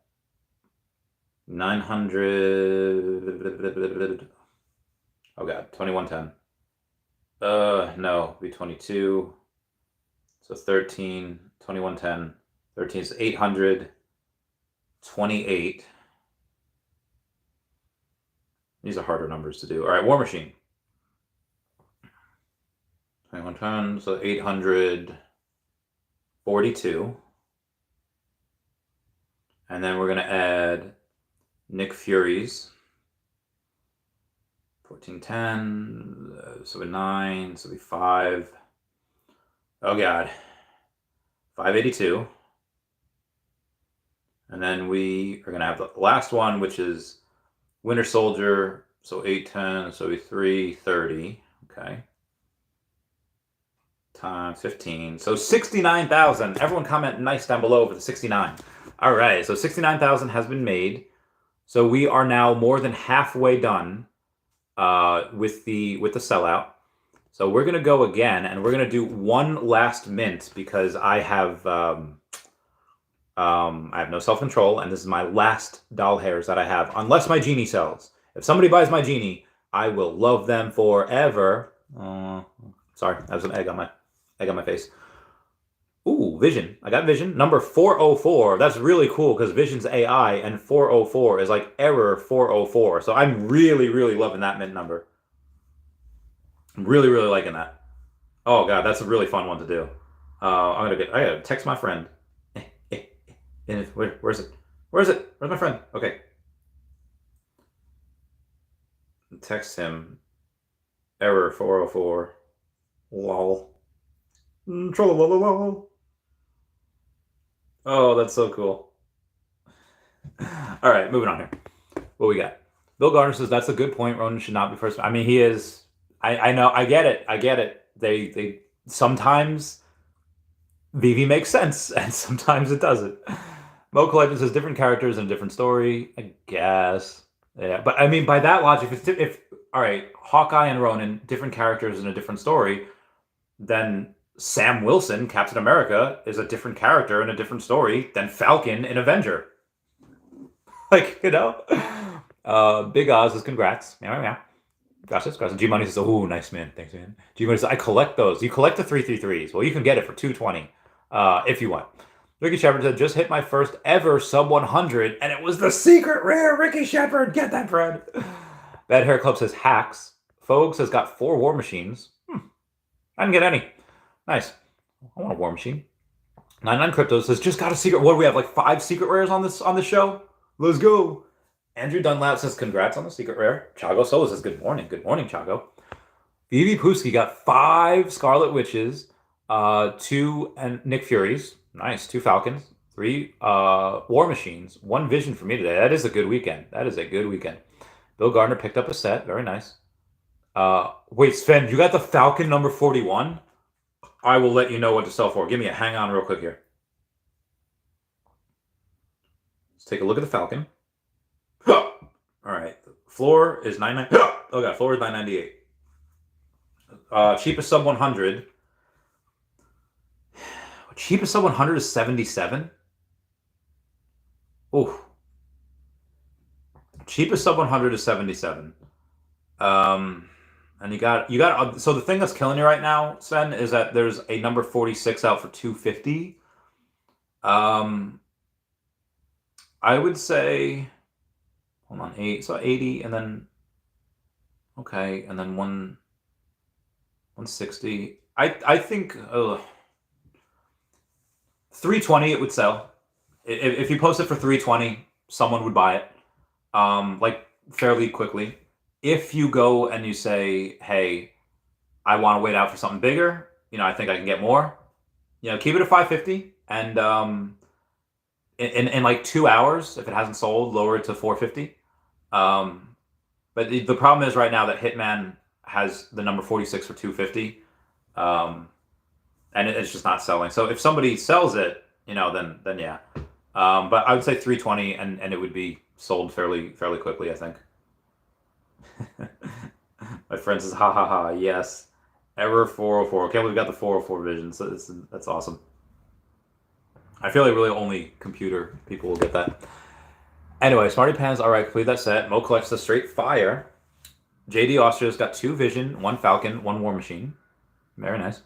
900. Oh god, 2110. No, be 22. So 13, 2110. 13 is 828. These are harder numbers to do. All right, War Machine. 2110, so 842. And then we're going to add Nick Fury's. 1410, so 9, so 5. Oh god. 582. And then we are going to have the last one, which is Winter Soldier, so 810, so 330. Okay. Times 15. So 69,000. Everyone comment nice down below for the 69. All right, so 69,000 has been made. So we are now more than halfway done with the sellout. So we're gonna go again, and we're gonna do one last mint because I have no self-control, and this is my last doll hairs that I have, unless my genie sells. If somebody buys my genie, I will love them forever. Sorry, that was an egg on my face. Ooh, Vision. I got Vision. Number 404. That's really cool because Vision's AI and 404 is like error 404. So I'm really, really loving that mint number. I'm really, really liking that. Oh god, that's a really fun one to do. I gotta text my friend. Where's it? Where's my friend? Okay. Text him. Error 404. Lol. Trollololol. Oh, that's so cool. All right, moving on here. What we got? Bill Gardner says that's a good point. Ronan should not be first. I mean, he is. I know. I get it. I get it. They sometimes Veve makes sense, and sometimes it doesn't. Mo Collector says different characters and a different story. I guess. Yeah, but I mean, by that logic, if all right, Hawkeye and Ronan, different characters and a different story, then Sam Wilson, Captain America, is a different character and a different story than Falcon in Avenger. Like, you know. Big Oz says congrats. Yeah. Gracias. G Money says, oh, nice, man. Thanks, man. G Money says, I collect those. You collect the 333s. Well, you can get it for $220 if you want. Ricky Shepard said, just hit my first ever sub 100, and it was the secret rare Ricky Shepard. Get that bread. Bad Hair Club says, hacks. Fogues has got 4 War Machines. I didn't get any. Nice. I want a War Machine. 99 Crypto says, just got a secret. What do we have, like 5 secret rares on this show? Let's go. Andrew Dunlap says, congrats on the secret rare. Chago Solo says, good morning. Good morning, Chago. Vivi Puski got 5 Scarlet Witches, 2 and Nick Furies. Nice. 2 Falcons, 3 War Machines, 1 Vision for me today. That is a good weekend. Bill Gardner picked up a set. Very nice. Wait, Sven, you got the Falcon number 41? I will let you know what to sell for. Give me a hang on real quick here. Let's take a look at the Falcon. All right. Floor is $9.98. Oh god, floor is $9.98. Cheapest sub 100. Cheapest sub 100 is 77. Oh. Cheapest sub 100 is 77. And you got. So the thing that's killing you right now, Sven, is that there's a number 46 out for $250. I would say. Hold on, 80, and then. Okay, and then 160. I think 320 it would sell. If you post it for 320, someone would buy it, like fairly quickly. If you go and you say, hey, I want to wait out for something bigger, I think I can get more, keep it at 550, and in like 2 hours, if it hasn't sold, lower it to 450. But the problem is right now that Hitman has the number 46 for 250, and it's just not selling. So if somebody sells it, then yeah. But I would say 320, and it would be sold fairly quickly, I think. My friend says, ha ha ha, yes. Error 404. Okay, we've got the 404 vision, so that's awesome. I feel like really only computer people will get that. Anyway, Smarty Pants, all right, complete that set. Mo collects the straight fire. JD Austria's got 2 Vision, 1 Falcon, 1 War Machine. Very nice.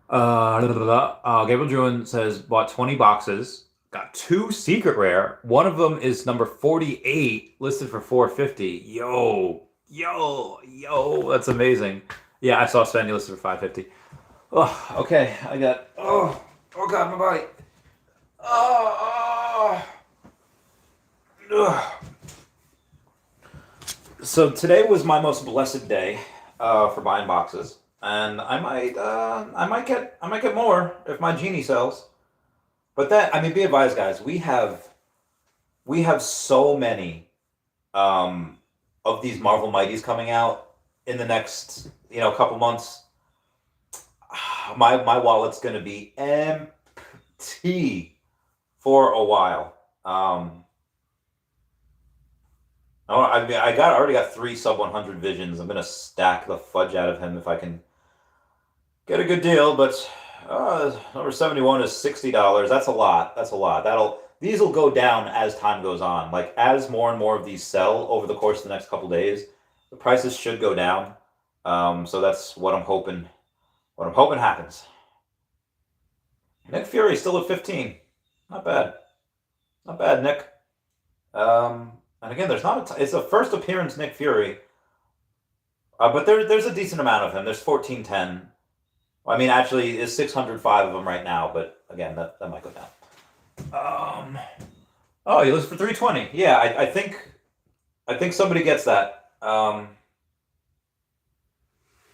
Gabriel Druin says, bought 20 boxes. Got 2 secret rare. One of them is number 48, listed for $450. Yo, that's amazing. Yeah, I saw Svenny listed for $550. Oh, okay, I got. Oh god, my body. So today was my most blessed day for buying boxes, and I might get more if my genie sells. But be advised, guys. We have so many of these Marvel Mighties coming out in the next couple months. My wallet's gonna be empty for a while. I already got 3 sub 100 Visions. I'm gonna stack the fudge out of him if I can get a good deal, but. Number 71 is $60. That's a lot. These will go down as time goes on. Like as more and more of these sell over the course of the next couple days, the prices should go down. So that's what I'm hoping. What I'm hoping happens. Nick Fury still at 15. Not bad, Nick. And again, it's a first appearance Nick Fury. But there's a decent amount of him. There's 1410. Actually, there's 605 of them right now, but again, that might go down. Oh, you listed for 320. Yeah, I think somebody gets that.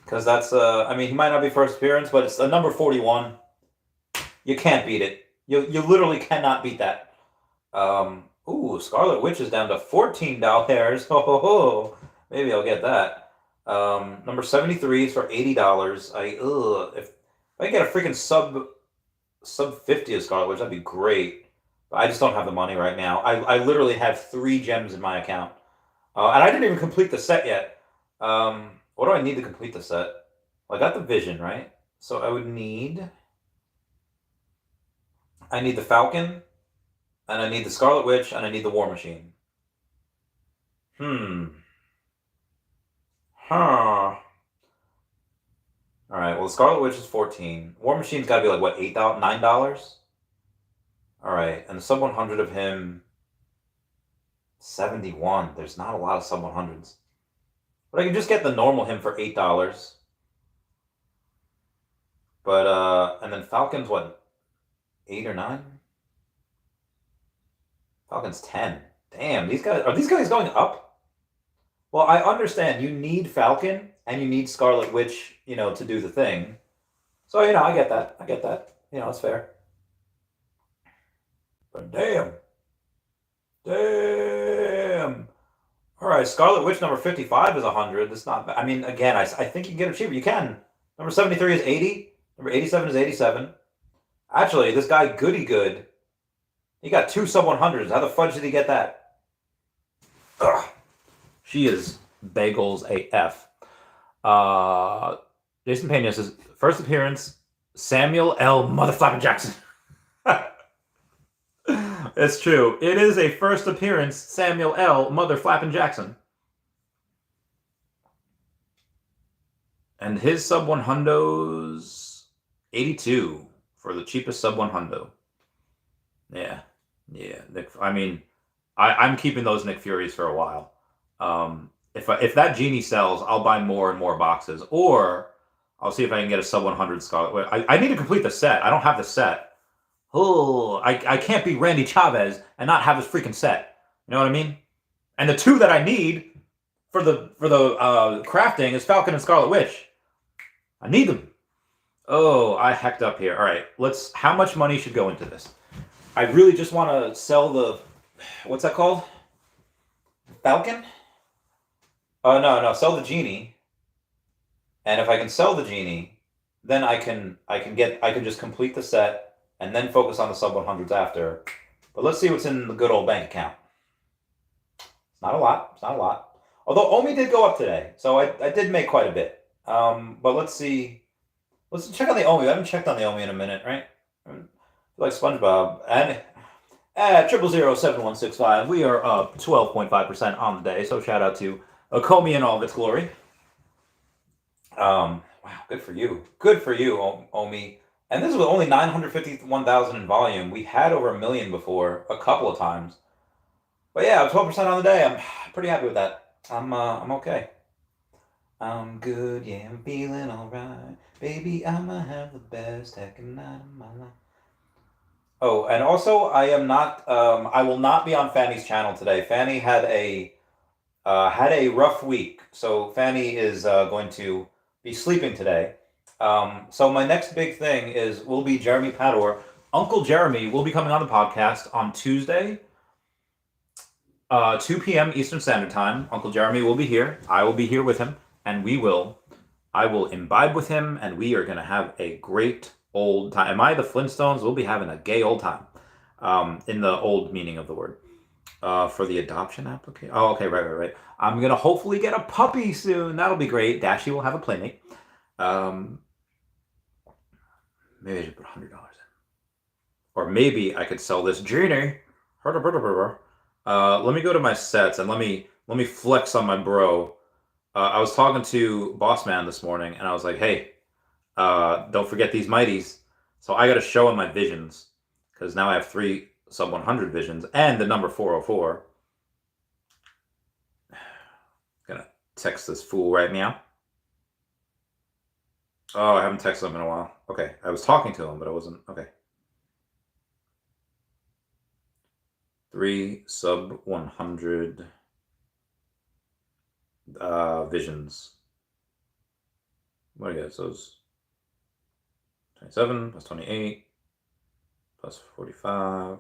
Because that's he might not be first appearance, but it's a number 41. You can't beat it. You literally cannot beat that. Ooh, Scarlet Witch is down to $14. Oh, maybe I'll get that. Number 73 is for $80. If I get a freaking sub 50 of Scarlet Witch, that'd be great. But I just don't have the money right now. I literally have 3 gems in my account. And I didn't even complete the set yet. What do I need to complete the set? Well, I got the Vision, right? So I need the Falcon, and I need the Scarlet Witch, and I need the War Machine. Huh. Alright, well, Scarlet Witch is 14. War Machine's gotta be like, what, $8, $9? Alright, and the sub 100 of him, 71. There's not a lot of sub 100s. But I can just get the normal him for $8. But, and then Falcon's what, 8 or 9? Falcon's 10. Damn, are these guys going up? Well, I understand you need Falcon and you need Scarlet Witch, to do the thing. So, I get that. It's fair. But damn. All right, Scarlet Witch number 55 is 100. That's not bad. I mean, again, I think you can get it cheaper. You can. Number 73 is 80. Number 87 is 87. Actually, this guy Goody Good, he got 2 sub 100s. How the fudge did he get that? Ugh. She is bagels AF. Jason Pena says, first appearance, Samuel L. Motherfucking Jackson. It's true. It is a first appearance, Samuel L. Motherflappin' Jackson. And his sub 100's 82 for the cheapest sub 100. Yeah. Nick, I mean, I'm keeping those Nick Furies for a while. If that Genie sells, I'll buy more and more boxes, or I'll see if I can get a sub 100 Scarlet. I need to complete the set. I don't have the set. Oh, I can't be Randy Chavez and not have this freaking set. You know what I mean? And the 2 that I need for the crafting is Falcon and Scarlet Witch. I need them. Oh, I hecked up here. All right, how much money should go into this? I really just want to sell the, what's that called? Falcon? No, sell the Genie. And if I can sell the Genie, then I can just complete the set and then focus on the sub 100s after. But let's see what's in the good old bank account. It's not a lot. Although OMI did go up today, so I did make quite a bit. But let's see. Let's check on the OMI. I haven't checked on the OMI in a minute, right? Like SpongeBob. And at 0007165, we are up 12.5% on the day. So shout out to Okomi in all of its glory. Wow, good for you. Good for you, OMI. And this was only 951,000 in volume. We had over 1 million before, a couple of times. But yeah, 12% on the day. I'm pretty happy with that. I'm okay. I'm good, yeah, I'm feeling alright. Baby, I'ma have the best heckin' night of my life. Oh, and also, I will not be on Fanny's channel today. Fanny had a rough week, so Fanny is going to be sleeping today. So my next big thing will be Jeremy Pador. Uncle Jeremy will be coming on the podcast on Tuesday, 2 p.m. Eastern Standard Time. Uncle Jeremy will be here. I will be here with him, and I will imbibe with him, and we are going to have a great old time. Am I the Flintstones? We'll be having a gay old time, in the old meaning of the word. For the adoption application. Oh, okay, right. I'm going to hopefully get a puppy soon. That'll be great. Dashie will have a playmate. Maybe I should put $100 in. Or maybe I could sell this Genie. Let me go to my sets and let me flex on my bro. I was talking to Boss Man this morning and I was like, hey, don't forget these Mighties. So I got to show him my visions because now I have 3 sub 100 visions and the number 404. Gonna text this fool right now. Oh, I haven't texted him in a while. Okay, I was talking to him, but I wasn't. Okay. 3 sub 100 visions. What do you guess? Those 27 plus 28 plus 45,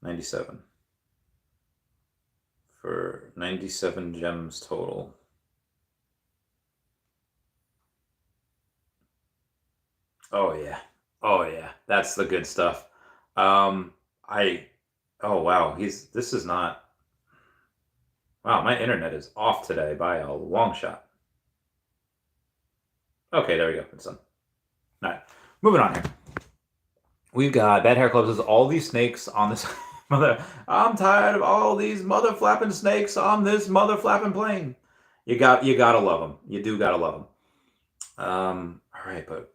97. 97 gems total. Oh yeah. Oh yeah. That's the good stuff. Oh wow, this is not, wow, my internet is off today by a long shot. Okay, there we go. It's done. All right, moving on here. We've got Bad Hair Clubs. All these snakes on this mother. I'm tired of all these mother flapping snakes on this mother flapping plane. You gotta love them. You do gotta love them. All right, but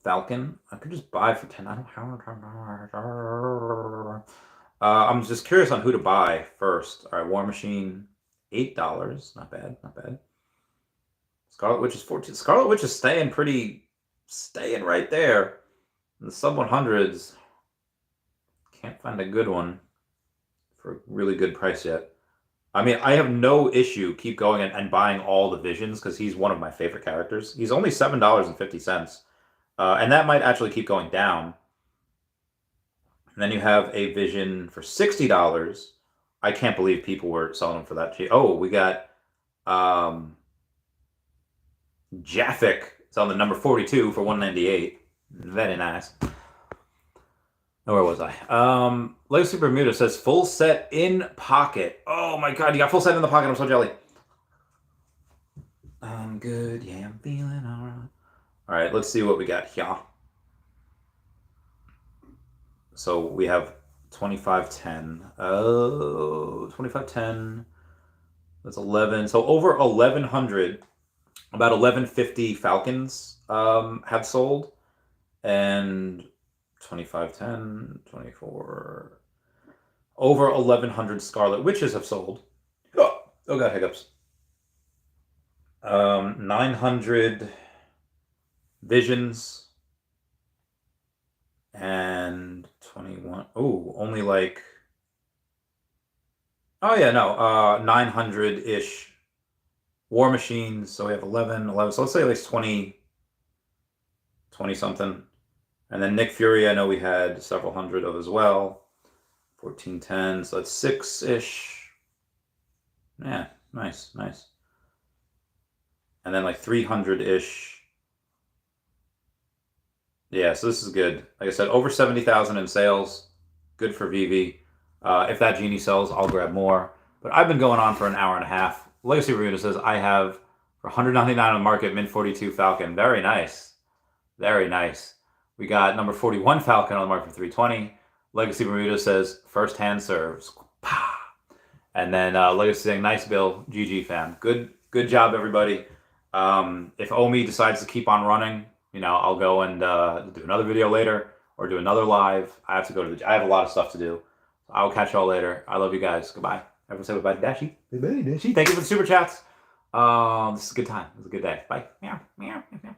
Falcon, I could just buy for 10. I don't have. I'm just curious on who to buy first. All right, War Machine, $8. Not bad, not bad. Scarlet Witch is 14. Scarlet Witch is staying right there. In the sub 100s, can't find a good one for a really good price yet. I mean, I have no issue keep going and buying all the Visions because he's one of my favorite characters. He's only $7.50. And that might actually keep going down. And then you have a Vision for $60. I can't believe people were selling them for that cheap. Oh, we got Jaffic. It's on the number 42 for $198. Very nice. Where was I? Legacy Bermuda says full set in pocket. Oh my god, you got full set in the pocket. I'm so jelly. I'm good. Yeah, I'm feeling alright. All right, let's see what we got here. So we have 2510. Oh, 2510. That's 11. So over 1100, about 1150 Falcons have sold. And 2510, 24. Over 1100 Scarlet Witches have sold. Oh god, hiccups. 900 Visions. And 21. Oh, only like. Oh yeah, no. 900-ish War Machines. So we have 11. So let's say at least 20 something. And then Nick Fury, I know we had several hundred of as well. 1410. So that's 6-ish. Yeah, nice. And then like 300-ish. Yeah, so this is good. Like I said, over 70,000 in sales. Good for Veve. If that genie sells, I'll grab more. But I've been going on for an hour and a half. Legacy Bermuda says I have for $199 on the market, Mint 42 Falcon. Very nice. Very nice. We got number 41 Falcon on the market for $320. Legacy Bermuda says first hand serves. And then Legacy saying nice bill, GG fam. Good job everybody. If OMI decides to keep on running, I'll go and do another video later or do another live. I have to go to I have a lot of stuff to do. I'll catch y'all later. I love you guys. Goodbye. Everyone say goodbye to Dashie. Goodbye, Dashie. Thank you for the super chats. This is a good time. It was a good day. Bye. Meow, meow, meow.